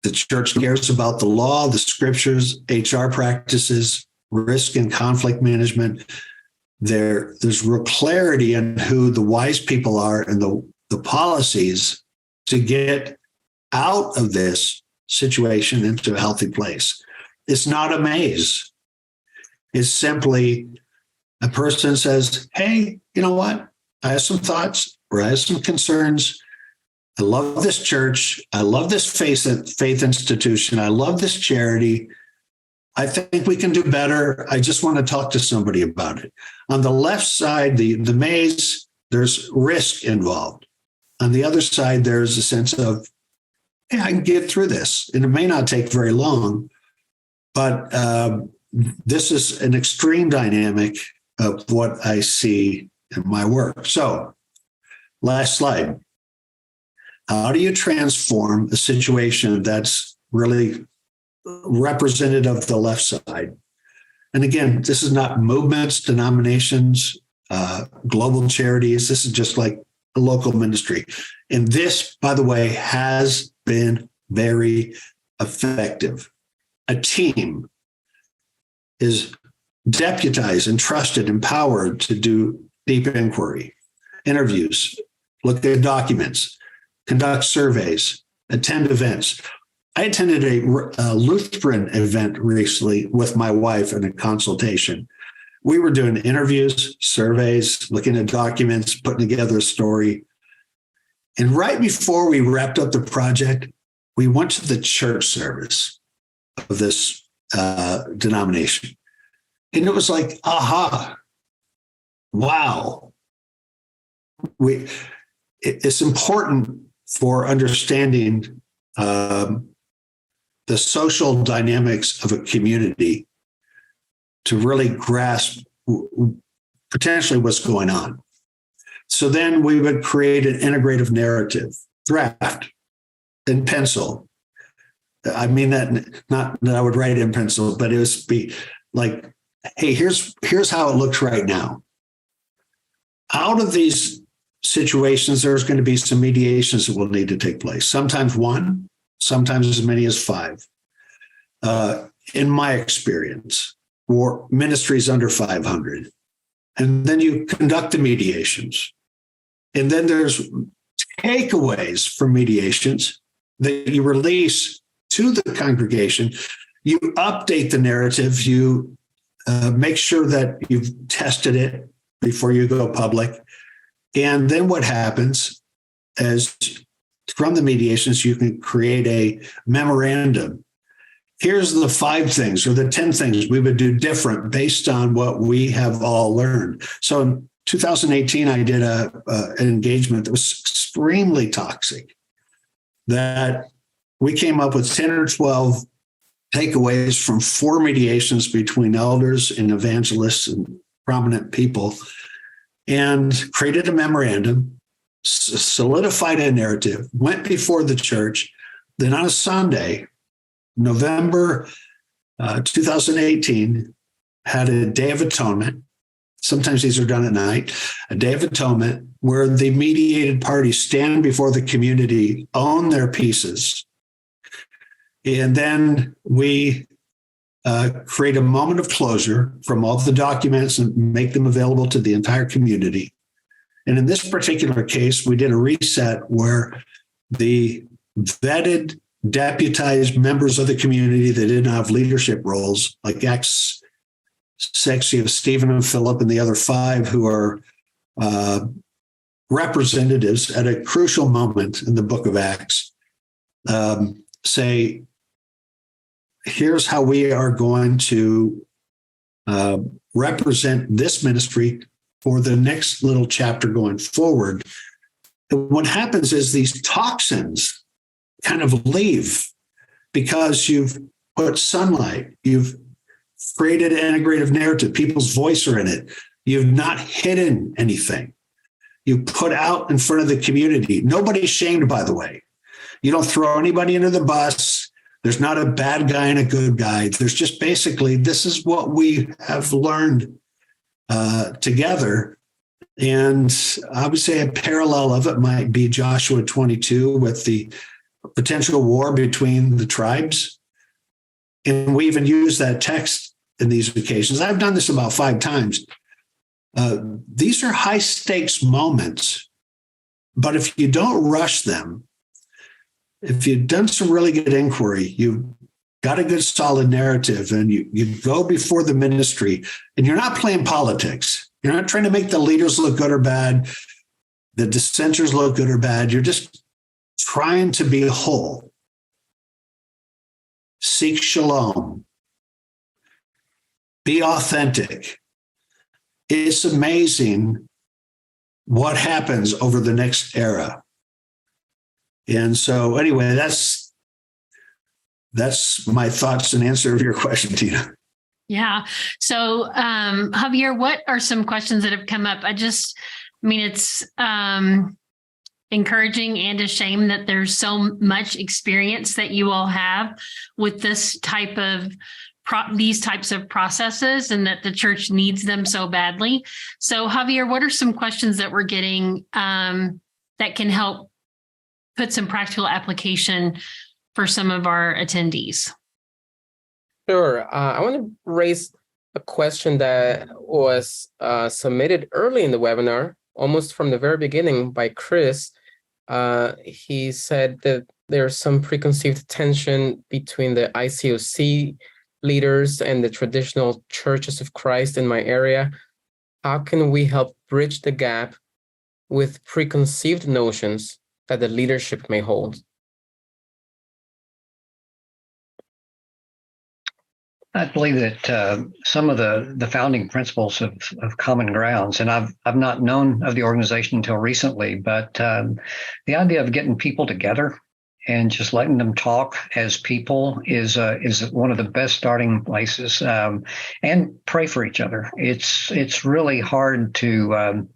Speaker 4: The church cares about the law, the scriptures, HR practices, risk and conflict management. There's real clarity in who the wise people are and the policies to get out of this situation into a healthy place. It's not a maze. It's simply a person says, hey, you know what? I have some thoughts or I have some concerns. I love this church. I love this faith institution. I love this charity. I think we can do better. I just want to talk to somebody about it. On the left side, the maze, there's risk involved. On the other side, there's a sense of, hey, I can get through this. And it may not take very long, but this is an extreme dynamic of what I see in my work. So, last slide. How do you transform a situation that's really representative of the left side? And again, this is not movements, denominations, global charities. This is just like a local ministry. And this, by the way, has been very effective. A team is deputized, entrusted, empowered to do deep inquiry, interviews, look at documents, conduct surveys, attend events. I attended a Lutheran event recently with my wife in a consultation. We were doing interviews, surveys, looking at documents, putting together a story. And right before we wrapped up the project, we went to the church service of this denomination. And it was like, aha, wow. It's important for understanding the social dynamics of a community to really grasp potentially what's going on. So then we would create an integrative narrative, draft in pencil. I mean that not that I would write in pencil, but it would be like, hey, here's how it looks right now. Out of these situations, there's going to be some mediations that will need to take place. Sometimes one, sometimes as many as 5. In my experience, or ministries under 500. And then you conduct the mediations. And then there's takeaways from mediations that you release to the congregation. You update the narrative. You make sure that you've tested it before you go public. And then what happens is from the mediations, you can create a memorandum. Here's the 5 things or the 10 things we would do different based on what we have all learned. So in 2018, I did an engagement that was extremely toxic, that we came up with 10 or 12 takeaways from 4 mediations between elders and evangelists and prominent people, and created a memorandum, solidified a narrative, went before the church. Then on a Sunday, November 2018 had a Day of Atonement. Sometimes these are done at night, a Day of Atonement, where the mediated parties stand before the community, own their pieces. And then we create a moment of closure from all the documents and make them available to the entire community. And in this particular case, we did a reset where the vetted, deputized members of the community that didn't have leadership roles, like Acts 6, you have Stephen and Philip and the other 5 who are representatives at a crucial moment in the book of Acts, say, here's how we are going to represent this ministry for the next little chapter going forward. And what happens is these toxins kind of leave because you've put sunlight, you've created an integrative narrative, people's voice are in it. You've not hidden anything. You put out in front of the community. Nobody's shamed, by the way. You don't throw anybody under the bus. There's not a bad guy and a good guy. There's just basically, this is what we have learned together. And I would say a parallel of it might be Joshua 22 with the potential war between the tribes. And we even use that text in these occasions. I've done this about 5 times. These are high stakes moments, but if you don't rush them, if you've done some really good inquiry, you've got a good solid narrative, and you go before the ministry, and you're not playing politics. You're not trying to make the leaders look good or bad, the dissenters look good or bad. You're just trying to be whole. Seek shalom. Be authentic. It's amazing what happens over the next era. And so anyway, that's my thoughts and answer of your question, Tina.
Speaker 1: Yeah. So, Javier, what are some questions that have come up? It's encouraging and a shame that there's so much experience that you all have with this type of these types of processes, and that the church needs them so badly. So, Javier, what are some questions that we're getting that can help put some practical application for some of our attendees?
Speaker 5: Sure. I want to raise a question that was submitted early in the webinar, almost from the very beginning, by Chris. He said that there's some preconceived tension between the ICOC leaders and the traditional churches of Christ in my area. How can we help bridge the gap with preconceived notions that the leadership may hold?
Speaker 3: I believe that some of the founding principles of Common Grounds, and I've not known of the organization until recently, but the idea of getting people together and just letting them talk as people is one of the best starting places. And pray for each other. It's really hard to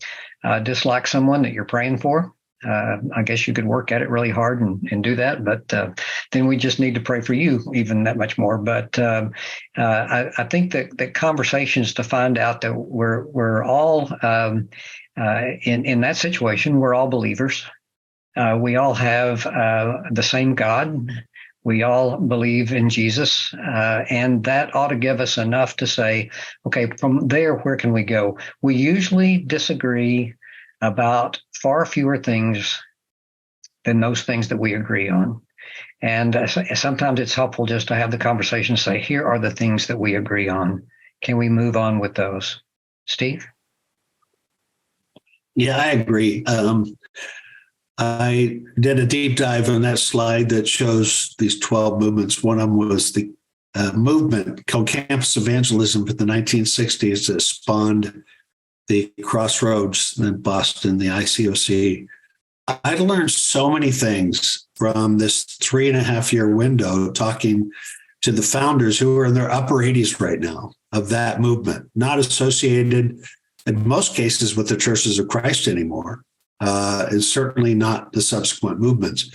Speaker 3: dislike someone that you're praying for. I guess you could work at it really hard and do that, but then we just need to pray for you even that much more. But I think that conversations to find out that we're all in that situation, we're all believers. We all have the same God. We all believe in Jesus, and that ought to give us enough to say, okay, from there, where can we go? We usually disagree about far fewer things than those things that we agree on. And sometimes it's helpful just to have the conversation, say, here are the things that we agree on. Can we move on with those? Steve?
Speaker 4: Yeah, I agree. I did a deep dive on that slide that shows these 12 movements. One of them was the movement called campus evangelism in the 1960s that spawned the Crossroads in Boston, the ICOC. I learned so many things from this 3.5-year window talking to the founders who are in their upper 80s right now of that movement, not associated in most cases with the Churches of Christ anymore, and certainly not the subsequent movements.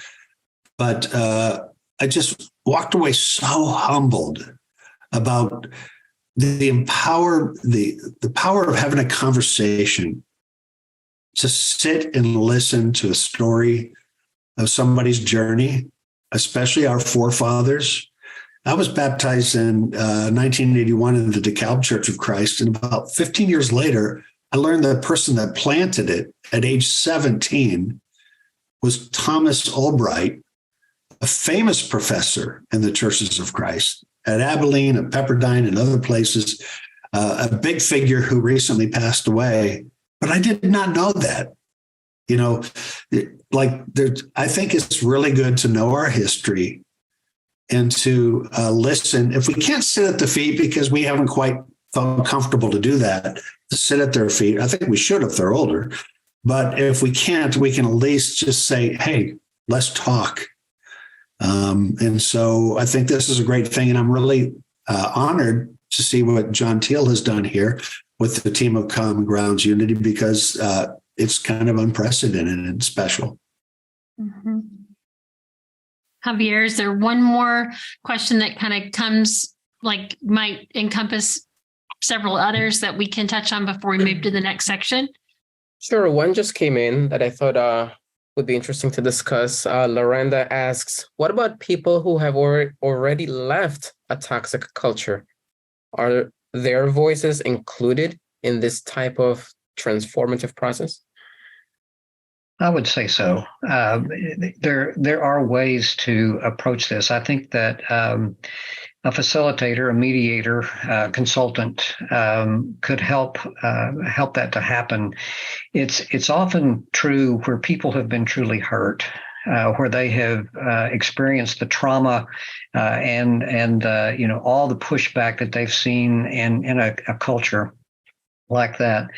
Speaker 4: But I just walked away so humbled about the power of having a conversation, to sit and listen to a story of somebody's journey, especially our forefathers. I was baptized in 1981 in the DeKalb Church of Christ, and about 15 years later, I learned the person that planted it at age 17 was Thomas Albright, a famous professor in the Churches of Christ at Abilene, at Pepperdine, and other places, a big figure who recently passed away. But I did not know that. You know, I think it's really good to know our history and to listen. If we can't sit at the feet because we haven't quite felt comfortable to do that, to sit at their feet, I think we should if they're older. But if we can't, we can at least just say, hey, let's talk. And so I think this is a great thing. And I'm really honored to see what John Teal has done here with the team of Common Grounds Unity, because it's kind of unprecedented and special.
Speaker 1: Mm-hmm. Javier, is there one more question that kind of comes, like might encompass several others that we can touch on before we move to the next section?
Speaker 5: Sure. One just came in that I thought would be interesting to discuss. Lorenda asks, what about people who have already left a toxic culture? Are their voices included in this type of transformative process?
Speaker 3: I would say so. There are ways to approach this. I think that a facilitator, a mediator, consultant could help that to happen. It's often true where people have been truly hurt, where they have experienced the trauma and all the pushback that they've seen in a culture like that.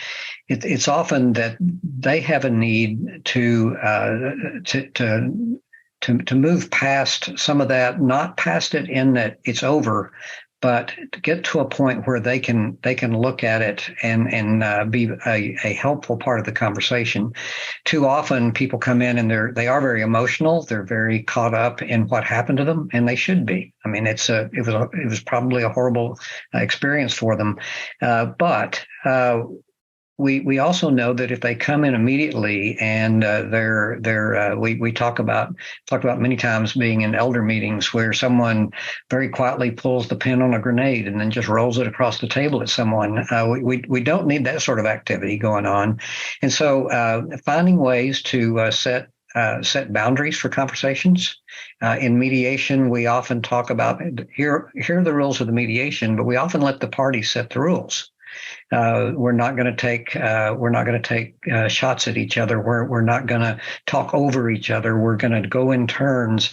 Speaker 3: It's often that they have a need to move past some of that, not past it in that it's over, but to get to a point where they can look at it and be a helpful part of the conversation. Too often people come in and they are very emotional. They're very caught up in what happened to them, and they should be. I mean, it was probably a horrible experience for them, but we also know that if they come in immediately and we talk about many times being in elder meetings where someone very quietly pulls the pin on a grenade and then just rolls it across the table at someone. We don't need that sort of activity going on, and so finding ways to set boundaries for conversations. In mediation, we often talk about here are the rules of the mediation, but we often let the parties set the rules. We're not going to take shots at each other. We're not going to talk over each other. We're going to go in turns.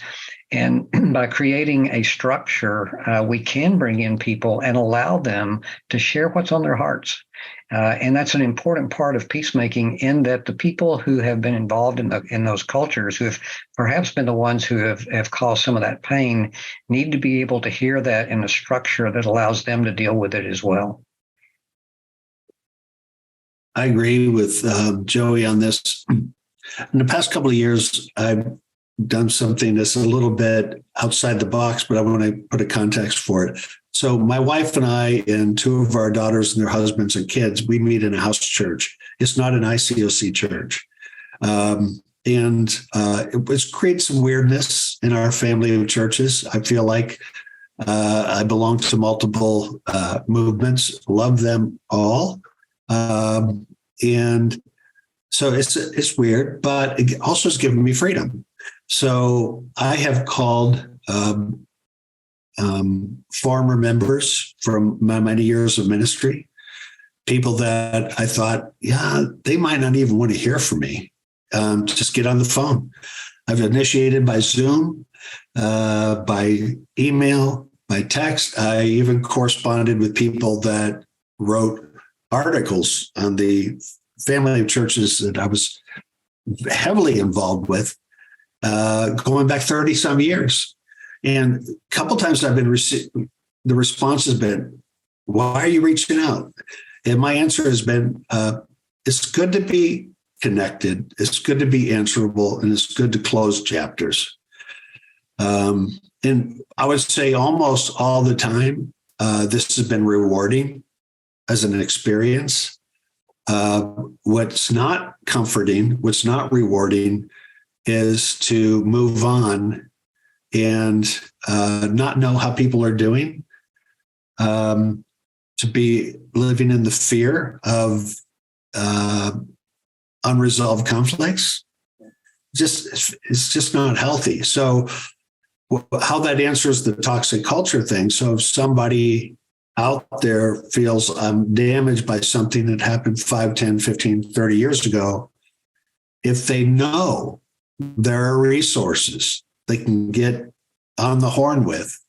Speaker 3: And by creating a structure, we can bring in people and allow them to share what's on their hearts. And that's an important part of peacemaking, in that the people who have been involved in those cultures, who have perhaps been the ones who have caused some of that pain, need to be able to hear that in a structure that allows them to deal with it as well.
Speaker 4: I agree with Joey on this. In the past couple of years, I've done something that's a little bit outside the box, but I want to put a context for it. So my wife and I and two of our daughters and their husbands and kids, we meet in a house church. It's not an ICOC church. It was create some weirdness in our family of churches. I feel like I belong to multiple movements, love them all. And so it's weird, but it also has given me freedom. So I have called former members from my many years of ministry, people that I thought, they might not even want to hear from me. Just get on the phone. I've initiated by Zoom, by email, by text. I even corresponded with people that wrote articles on the family of churches that I was heavily involved with, going back 30 some years. And a couple times I've been the response has been, why are you reaching out? And my answer has been, it's good to be connected. It's good to be answerable, and it's good to close chapters. And and I would say almost all the time, this has been rewarding as an experience. What's not comforting, what's not rewarding, is to move on and not know how people are doing, to be living in the fear of unresolved conflicts. It's just not healthy. So how that answers the toxic culture thing. So if somebody out there feels I'm damaged by something that happened 5, 10, 15, 30 years ago, if they know there are resources they can get on the horn with,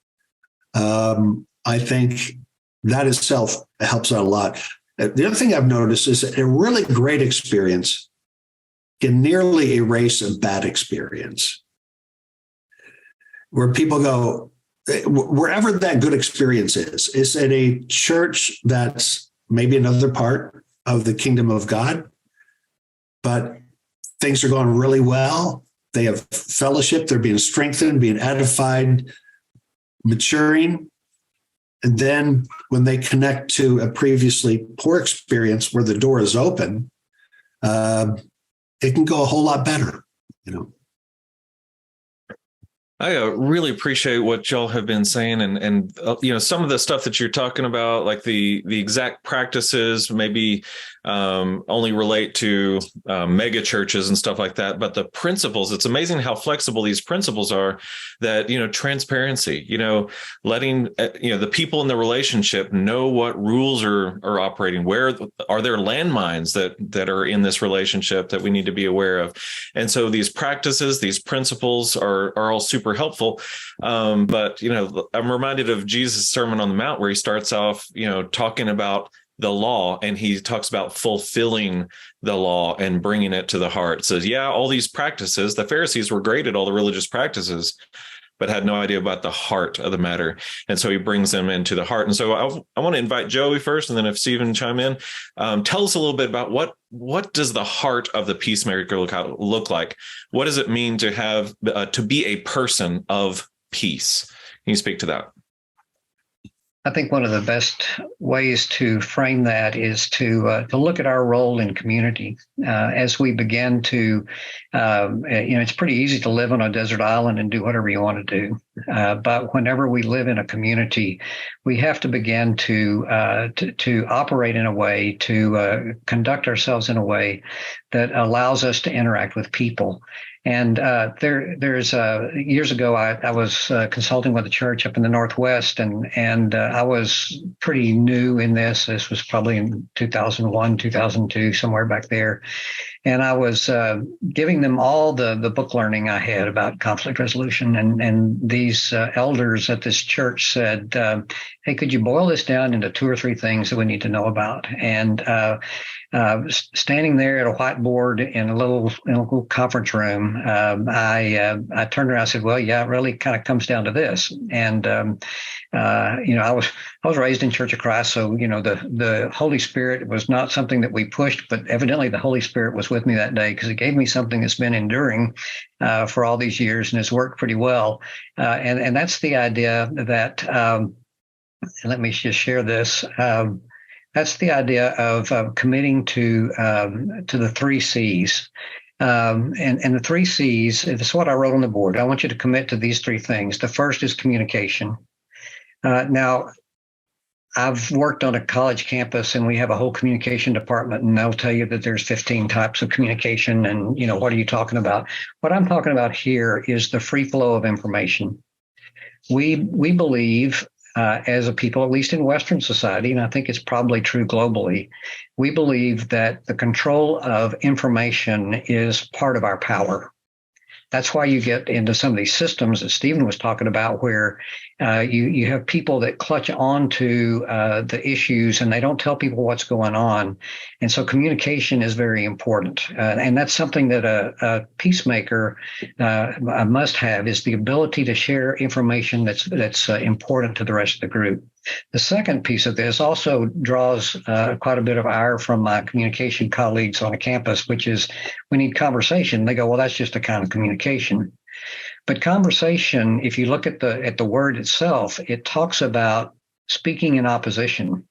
Speaker 4: I think that itself helps out a lot. The other thing I've noticed is a really great experience can nearly erase a bad experience. Where people go, wherever that good experience is it a church that's maybe another part of the kingdom of God, but things are going really well. They have fellowship, they're being strengthened, being edified, maturing. And then when they connect to a previously poor experience where the door is open, it can go a whole lot better, you know.
Speaker 2: I really appreciate what y'all have been saying, and you know, some of the stuff that you're talking about, like the exact practices, maybe only relate to mega churches and stuff like that. But the principles, it's amazing how flexible these principles are. That, you know, transparency, you know, letting you know the people in the relationship know what rules are operating. Where are there landmines that are in this relationship that we need to be aware of? And so these practices, these principles are all super helpful. But, you know, I'm reminded of Jesus' Sermon on the Mount, where he starts off, you know, talking about the law, and he talks about fulfilling the law and bringing it to the heart. Says, yeah, all these practices, the Pharisees were great at all the religious practices, but had no idea about the heart of the matter. And so he brings them into the heart. And so I want to invite Joey first, and then if Stephen chime in, tell us a little bit about what does the heart of the peacemaker look like? What does it mean to have to be a person of peace? Can you speak to that?
Speaker 3: I think one of the best ways to frame that is to look at our role in community as we begin to, you know, it's pretty easy to live on a desert island and do whatever you want to do. But whenever we live in a community, we have to begin to operate in a way, to conduct ourselves in a way that allows us to interact with people. And there's years ago, I was consulting with a church up in the Northwest, and I was pretty new in this. This was probably in 2001, 2002, somewhere back there. And I was giving them all the book learning I had about conflict resolution. And these elders at this church said, hey, could you boil this down into 2 or 3 things that we need to know about? And standing there at a whiteboard in a little conference room, I turned around and said, well, yeah, it really kind of comes down to this. And, you know, I was raised in Church of Christ. So, you know, the Holy Spirit was not something that we pushed, but evidently the Holy Spirit was with me that day, because it gave me something that's been enduring for all these years and has worked pretty well. And that's the idea that, let me just share this. That's the idea of committing to the 3 C's. And the 3 C's, this is what I wrote on the board. I want you to commit to these 3 things. The first is communication. Now, I've worked on a college campus, and we have a whole communication department, and they'll tell you that there's 15 types of communication. And, you know, what are you talking about? What I'm talking about here is the free flow of information. We believe, as a people, at least in Western society, and I think it's probably true globally, we believe that the control of information is part of our power. That's why you get into some of these systems that Stephen was talking about, where you have people that clutch on to the issues and they don't tell people what's going on. And so communication is very important. And that's something that a peacemaker must have, is the ability to share information that's important to the rest of the group. The second piece of this also draws quite a bit of ire from my communication colleagues on a campus, which is we need conversation. They go, well, that's just a kind of communication. But conversation, if you look at the word itself, it talks about speaking in opposition.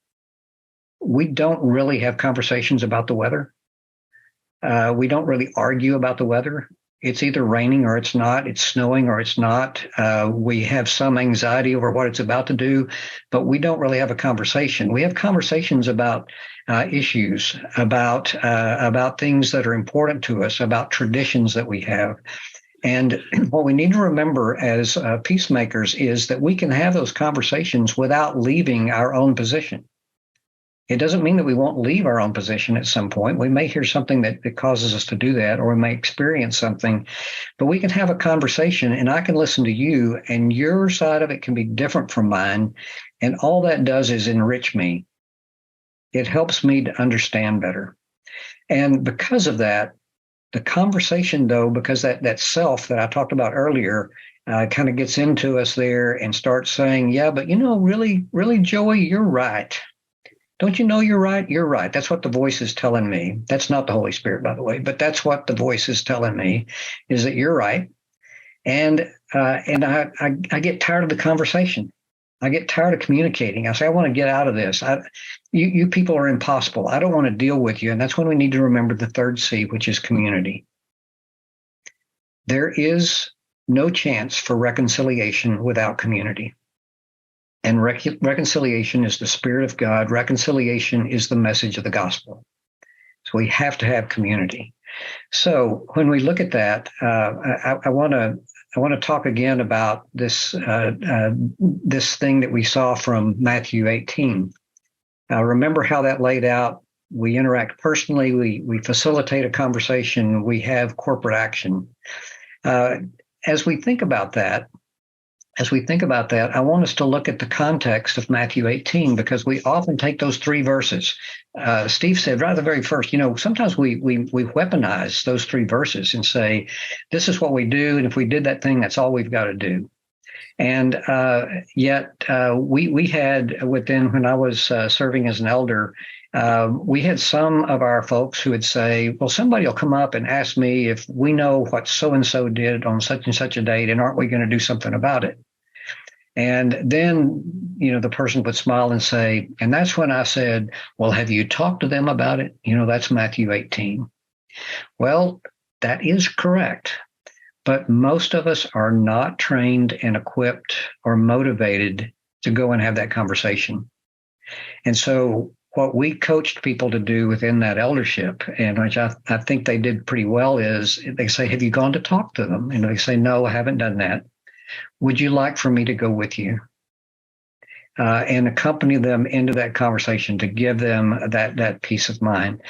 Speaker 3: We don't really have conversations about the weather. We don't really argue about the weather. It's either raining or it's not. It's snowing or it's not. We have some anxiety over what it's about to do, but we don't really have a conversation. We have conversations about issues, about things that are important to us, about traditions that we have. And what we need to remember as peacemakers is that we can have those conversations without leaving our own position. It doesn't mean that we won't leave our own position at some point. We may hear something that causes us to do that, or we may experience something, but we can have a conversation and I can listen to you and your side of it can be different from mine. And all that does is enrich me. It helps me to understand better. And because of that, the conversation, though, because that self that I talked about earlier kind of gets into us there and starts saying, yeah, but really, Joey, you're right. Don't you know you're right? You're right. That's what the voice is telling me. That's not the Holy Spirit, by the way, but that's what the voice is telling me, is that you're right. And I get tired of the conversation. I get tired of communicating. I say, I want to get out of this. You people are impossible. I don't want to deal with you. And that's when we need to remember the third C, which is community. There is no chance for reconciliation without community. And reconciliation is the Spirit of God. Reconciliation is the message of the gospel. So we have to have community. So when we look at that, I want to talk again about this thing that we saw from Matthew 18. Remember how that laid out. We interact personally. We facilitate a conversation. We have corporate action. As we think about that, I want us to look at the context of Matthew 18, because we often take those three verses. Steve said right at the very first, sometimes we weaponize those three verses and say, this is what we do. And if we did that thing, that's all we've got to do. And yet we had when I was serving as an elder, we had some of our folks who would say, well, somebody will come up and ask me if we know what so-and-so did on such and such a date, and aren't we going to do something about it? And then, the person would smile and say, and that's when I said, well, have you talked to them about it? That's Matthew 18. Well, that is correct. But most of us are not trained and equipped or motivated to go and have that conversation. And so what we coached people to do within that eldership, and which I think they did pretty well, is they say, have you gone to talk to them? And they say, no, I haven't done that. Would you like for me to go with you? And accompany them into that conversation to give them that peace of mind.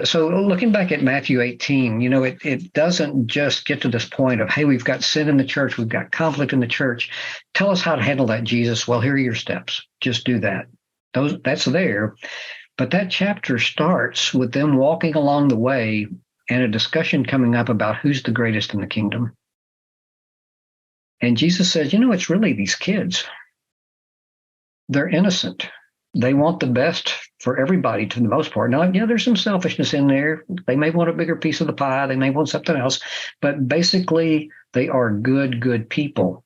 Speaker 3: So looking back at Matthew 18, it doesn't just get to this point of, hey, we've got sin in the church, we've got conflict in the church. Tell us how to handle that, Jesus. Well, here are your steps. Just do that. That's there. But that chapter starts with them walking along the way and a discussion coming up about who's the greatest in the kingdom. And Jesus says, it's really these kids. They're innocent. They want the best for everybody to the most part. Now, there's some selfishness in there. They may want a bigger piece of the pie. They may want something else. But basically, they are good people.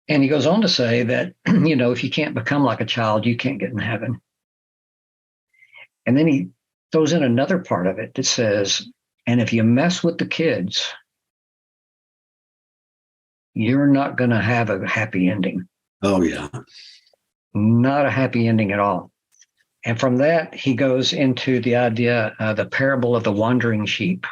Speaker 3: And he goes on to say that, if you can't become like a child, you can't get in heaven. And then he throws in another part of it that says, and if you mess with the kids, you're not going to have a happy ending.
Speaker 4: Oh, yeah. Not
Speaker 3: a happy ending at all. And from that, he goes into the idea, the parable of the wandering sheep.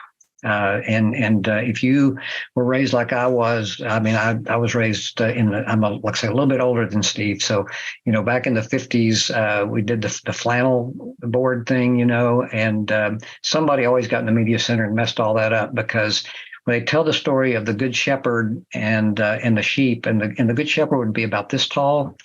Speaker 3: If you were raised like I was, I was raised I'm a little bit older than Steve. So, back in the 50s, we did the flannel board thing, and somebody always got in the media center and messed all that up, because when they tell the story of the good shepherd and the sheep, and the good shepherd would be about this tall,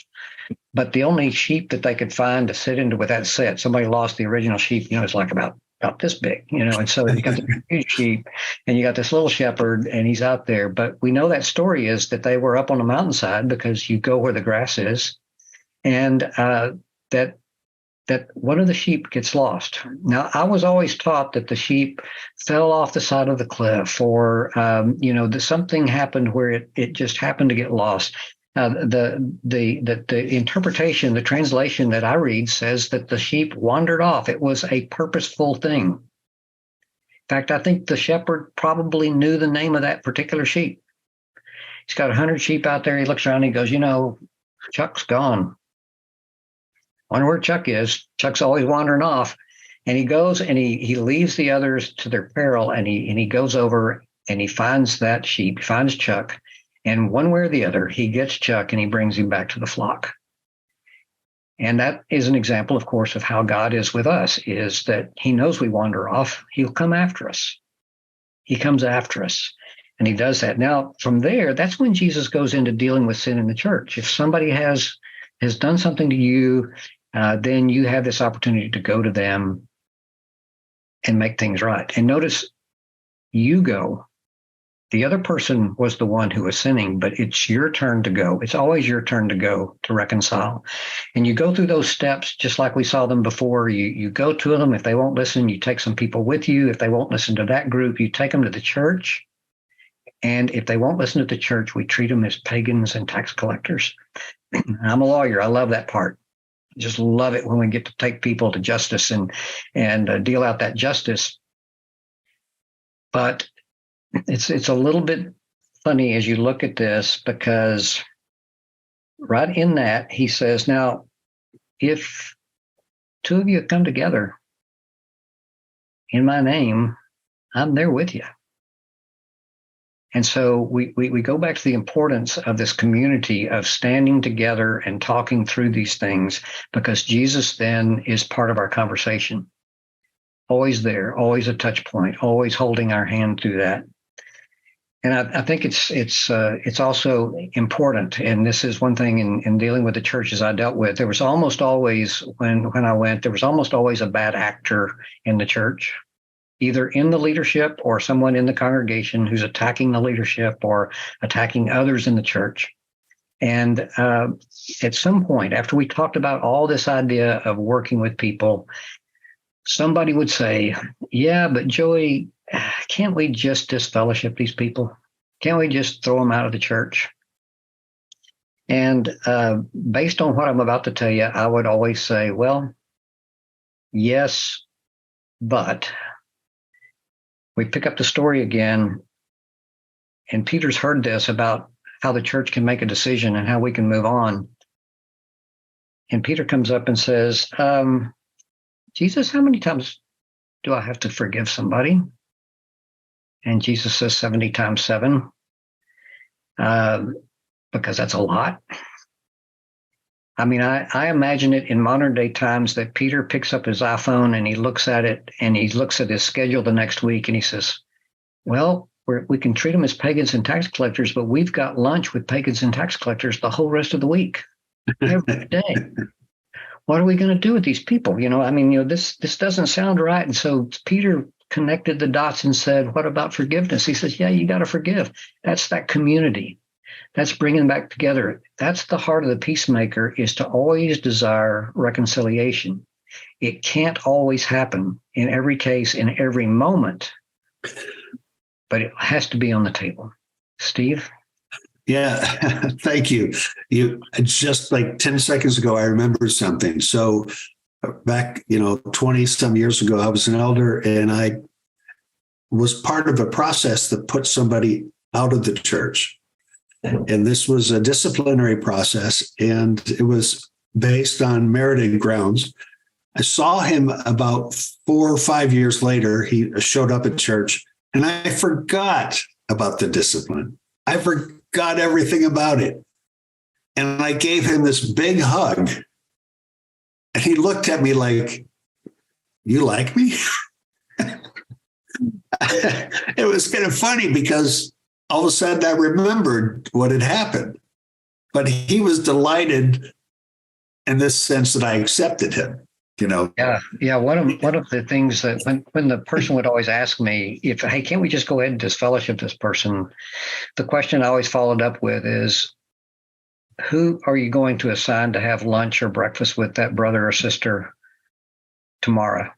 Speaker 3: but the only sheep that they could find to sit into with that set, somebody lost the original sheep, it's like about this big, and so you got the huge sheep and you got this little shepherd and he's out there. But we know that story is that they were up on the mountainside, because you go where the grass is, and that that one of the sheep gets lost. Now, I was always taught that the sheep fell off the side of the cliff, or that something happened where it just happened to get lost. The interpretation, the translation that I read says that the sheep wandered off. It was a purposeful thing. In fact, I think the shepherd probably knew the name of that particular sheep. He's got 100 sheep out there. He looks around and he goes, Chuck's gone. Wonder where Chuck is. Chuck's always wandering off. And he goes and he leaves the others to their peril, and he goes over and he finds that sheep, he finds Chuck, and one way or the other, he gets Chuck and he brings him back to the flock. And that is an example, of course, of how God is with us, is that he knows we wander off. He'll come after us. He comes after us. And he does that. Now, from there, that's when Jesus goes into dealing with sin in the church. If somebody has done something to you, then you have this opportunity to go to them and make things right. And notice, you go. The other person was the one who was sinning, but it's your turn to go. It's always your turn to go to reconcile. And you go through those steps just like we saw them before. You go to them. If they won't listen, you take some people with you. If they won't listen to that group, you take them to the church. And if they won't listen to the church, we treat them as pagans and tax collectors. I'm a lawyer. I love that part. Just love it when we get to take people to justice and deal out that justice. But it's a little bit funny as you look at this, because right in that he says, now, if two of you come together in my name, I'm there with you. And so we go back to the importance of this community of standing together and talking through these things, because Jesus then is part of our conversation. Always there, always a touch point, always holding our hand through that. And I think it's also important, and this is one thing in dealing with the churches I dealt with. There was almost always, when I went, there was almost always a bad actor in the church, either in the leadership or someone in the congregation who's attacking the leadership or attacking others in the church. And at some point, after we talked about all this idea of working with people, somebody would say, yeah, but Joey, can't we just disfellowship these people? Can't we just throw them out of the church? And based on what I'm about to tell you, I would always say, well, yes, but we pick up the story again, and Peter's heard this about how the church can make a decision and how we can move on. And Peter comes up and says, Jesus, how many times do I have to forgive somebody? And Jesus says 70 times 7, because that's a lot. I mean, I imagine it in modern day times that Peter picks up his iPhone and he looks at it and he looks at his schedule the next week and he says, well, we can treat them as pagans and tax collectors, but we've got lunch with pagans and tax collectors the whole rest of the week, every day. What are we going to do with these people? This doesn't sound right. And so Peter connected the dots and said, what about forgiveness? He says, yeah, you got to forgive. That's that community. That's bringing back together. That's the heart of the peacemaker, is to always desire reconciliation. It can't always happen in every case, in every moment, but it has to be on the table. Steve?
Speaker 4: Yeah, thank you. You just like 10 seconds ago, I remembered something. So back, 20 some years ago, I was an elder and I was part of a process that put somebody out of the church. And this was a disciplinary process, and it was based on merited grounds. I saw him about 4 or 5 years later. He showed up at church, and I forgot about the discipline. I forgot everything about it. And I gave him this big hug. And he looked at me like, you like me? It was kind of funny because all of a sudden I remembered what had happened. But he was delighted in this sense that I accepted him.
Speaker 3: Yeah. One of the things that when the person would always ask me, hey, can't we just go ahead and disfellowship this person? The question I always followed up with is, who are you going to assign to have lunch or breakfast with that brother or sister tomorrow.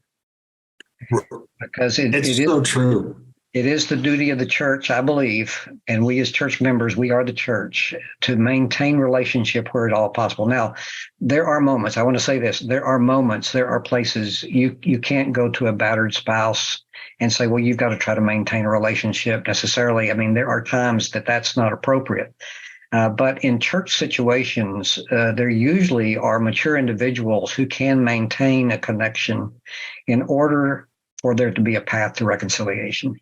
Speaker 3: Because
Speaker 4: It's so true.
Speaker 3: it is the duty of the church, I believe, and we as church members, we are the church, to maintain relationship where at all possible. Now, there are moments, I want to say this, there are places you can't go to a battered spouse and say, well, you've got to try to maintain a relationship necessarily. I mean, there are times that that's not appropriate. But in church situations, there usually are mature individuals who can maintain a connection in order for there to be a path to reconciliation.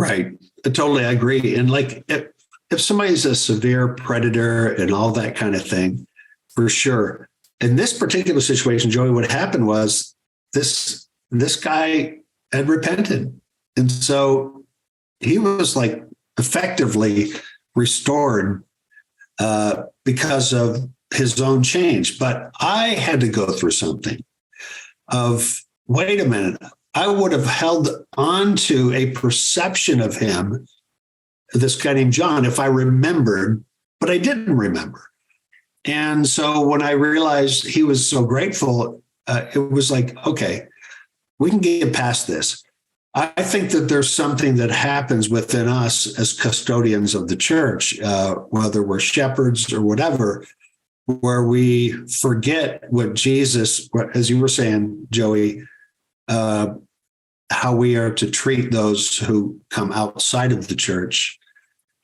Speaker 4: Right. I totally agree. And like if somebody's a severe predator and all that kind of thing, for sure. In this particular situation, Joey, what happened was this guy had repented. And so he was like effectively restored because of his own change. But I had to go through something of, wait a minute, I would have held on to a perception of him, this guy named John, if I remembered, but I didn't remember. And so when I realized he was so grateful, it was like, okay, we can get past this. I think that there's something that happens within us as custodians of the church, whether we're shepherds or whatever, where we forget what Jesus, as you were saying, Joey, how we are to treat those who come outside of the church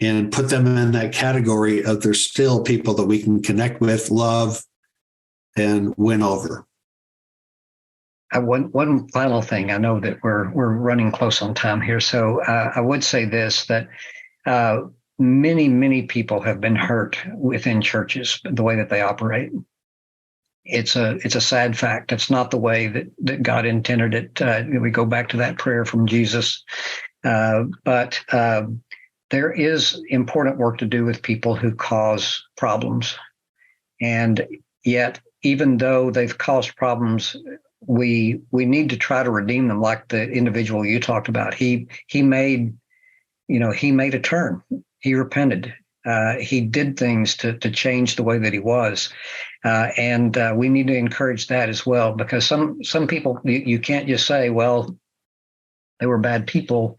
Speaker 4: and put them in that category of they're still people that we can connect with, love, and win over.
Speaker 3: One final thing, I know that we're running close on time here, so I would say this, that many people have been hurt within churches, the way that they operate. It's a sad fact. It's not the way that God intended it. We go back to that prayer from Jesus. But there is important work to do with people who cause problems. And yet, even though they've caused problems, we need to try to redeem them, like the individual you talked about. He made a turn. He repented. He did things to change the way that he was. And we need to encourage that as well, because some people, you can't just say, well, they were bad people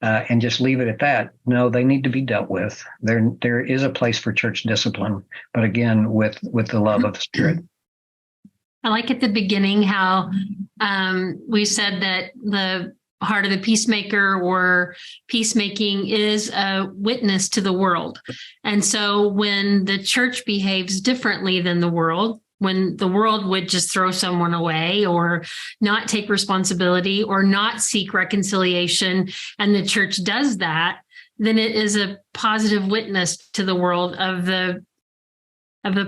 Speaker 3: and just leave it at that. No, they need to be dealt with. There is a place for church discipline, but again, with the love of the Spirit.
Speaker 1: I like at the beginning how we said that the heart of the peacemaker or peacemaking is a witness to the world. And so when the church behaves differently than the world, when the world would just throw someone away or not take responsibility or not seek reconciliation, and the church does that, then it is a positive witness to the world of the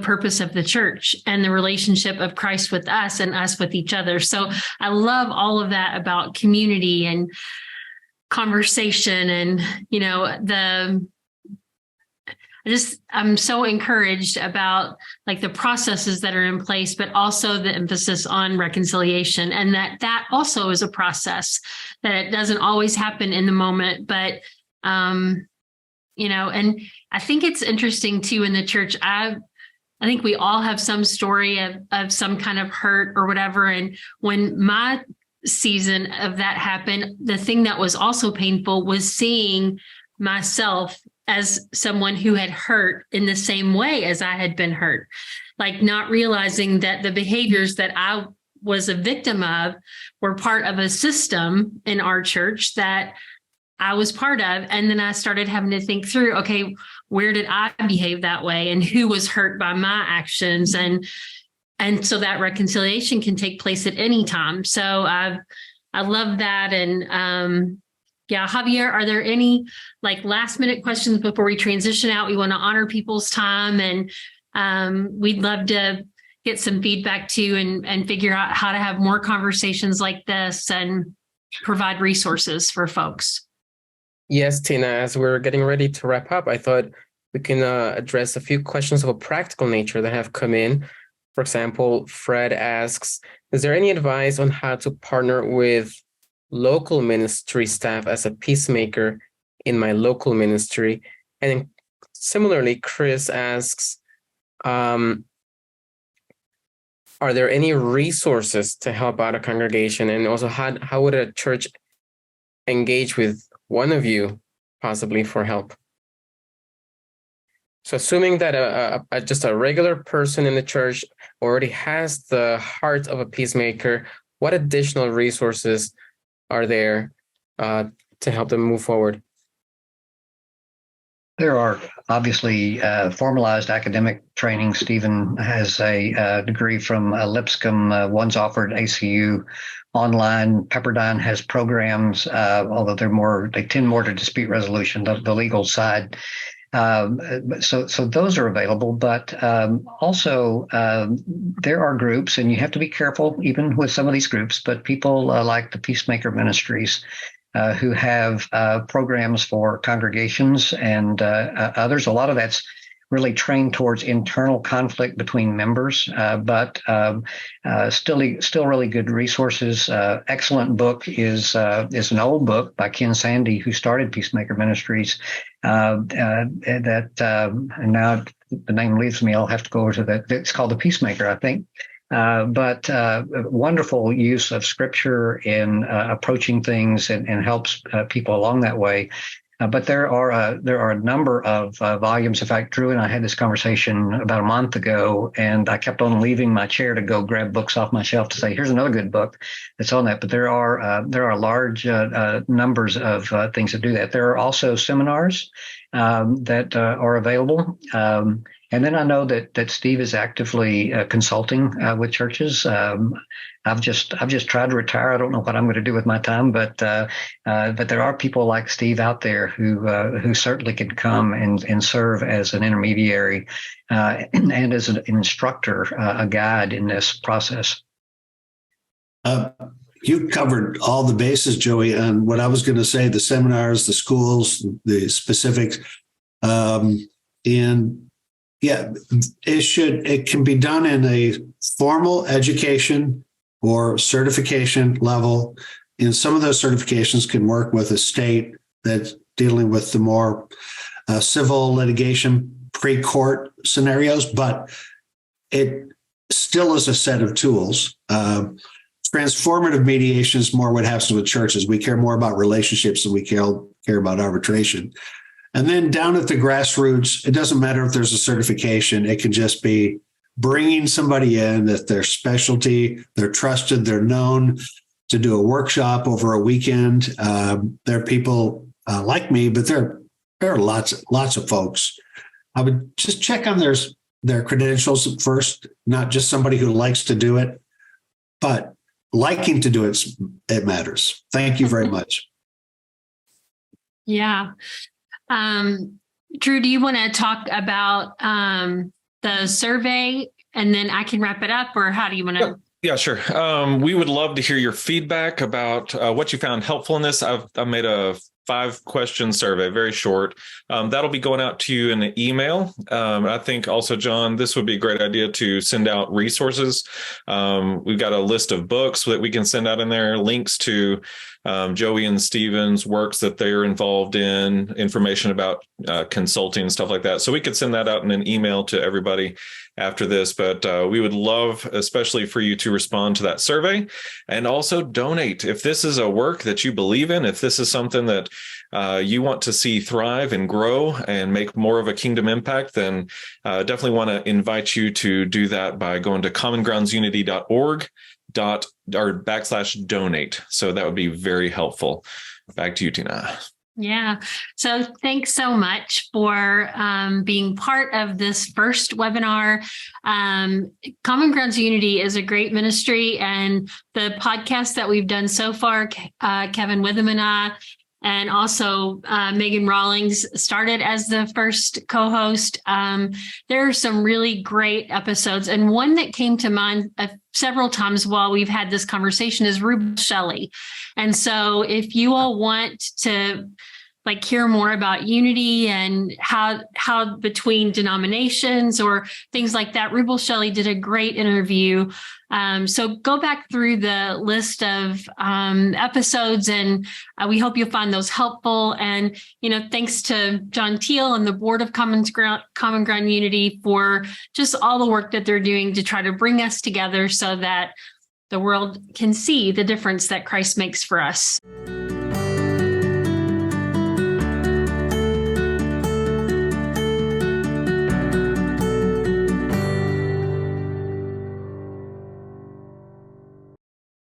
Speaker 1: purpose of the church and the relationship of Christ with us and us with each other. So I love all of that about community and conversation. And, I'm so encouraged about like the processes that are in place, but also the emphasis on reconciliation, and that also is a process, that it doesn't always happen in the moment, but, and I think it's interesting too in the church. I think we all have some story of some kind of hurt or whatever. And when my season of that happened, the thing that was also painful was seeing myself as someone who had hurt in the same way as I had been hurt, like not realizing that the behaviors that I was a victim of were part of a system in our church that I was part of. And then I started having to think through, okay, where did I behave that way and who was hurt by my actions? And so that reconciliation can take place at any time. So I love that. And Javier, are there any like last minute questions before we transition out? We want to honor people's time, and we'd love to get some feedback too and figure out how to have more conversations like this and provide resources for folks.
Speaker 5: Yes, Tina, as we're getting ready to wrap up, I thought we can address a few questions of a practical nature that have come in. For example, Fred asks, is there any advice on how to partner with local ministry staff as a peacemaker in my local ministry? And similarly, Chris asks, are there any resources to help out a congregation? And also, how would a church engage with one of you possibly for help? So assuming that just a regular person in the church already has the heart of a peacemaker, what additional resources are there to help them move forward?
Speaker 3: There are obviously formalized academic training. Stephen has a degree from Lipscomb. One's offered ACU online. Pepperdine has programs, although they tend more to dispute resolution, the legal side. So those are available, but also there are groups, and you have to be careful even with some of these groups, but people like the Peacemaker Ministries who have programs for congregations and others. A lot of that's really trained towards internal conflict between members, but still really good resources. Excellent book is an old book by Ken Sande, who started Peacemaker Ministries. And now the name leaves me. I'll have to go over to that. It's called The Peacemaker, I think. But wonderful use of scripture in approaching things and helps people along that way. But there are a number of volumes. In fact, Drew and I had this conversation about a month ago, and I kept on leaving my chair to go grab books off my shelf to say, "Here's another good book that's on that." But there are large numbers of things that do that. There are also seminars that are available. And then I know that Steve is actively consulting with churches. I've just tried to retire. I don't know what I'm going to do with my time, but there are people like Steve out there who certainly can come and serve as an intermediary and as an instructor, a guide in this process.
Speaker 4: You covered all the bases, Joey, on what I was going to say: the seminars, the schools, the specifics, and yeah, it can be done in a formal education or certification level. And some of those certifications can work with a state that's dealing with the more civil litigation pre-court scenarios, but it still is a set of tools. Transformative mediation is more what happens with churches. We care more about relationships than we care about arbitration. And then down at the grassroots, it doesn't matter if there's a certification. It can just be bringing somebody in that their specialty, they're trusted, they're known to do a workshop over a weekend. There are people like me, but there are lots of folks. I would just check on their credentials first, not just somebody who likes to do it, but liking to do it, it matters. Thank you very much.
Speaker 1: Yeah. Drew, do you want to talk about the survey and then I can wrap it up, or how do you want to?
Speaker 2: Yeah, sure. We would love to hear your feedback about what you found helpful in this. I've made a 5-question survey, very short. That'll be going out to you in an email. I think also, John, this would be a great idea to send out resources. We've got a list of books that we can send out in there, links to Joey and Stephen's works that they're involved in, information about consulting and stuff like that. So we could send that out in an email to everybody after this, but we would love, especially for you to respond to that survey and also donate. If this is a work that you believe in, if this is something that you want to see thrive and grow and make more of a kingdom impact, then definitely want to invite you to do that by going to commongroundsunity.org /donate. So that would be very helpful. Back to you, Tina.
Speaker 1: Yeah. So thanks so much for being part of this first webinar. Common Grounds Unity is a great ministry, and the podcast that we've done so far, Kevin Witham and I, and also Megan Rawlings started as the first co-host. There are some really great episodes. And one that came to mind several times while we've had this conversation is Ruby Shelley. And so if you all want to like hear more about unity and how between denominations or things like that, Rubel Shelley did a great interview. So go back through the list of episodes, and we hope you'll find those helpful. And, thanks to John Teal and the Board of Common Ground Unity for just all the work that they're doing to try to bring us together so that the world can see the difference that Christ makes for us.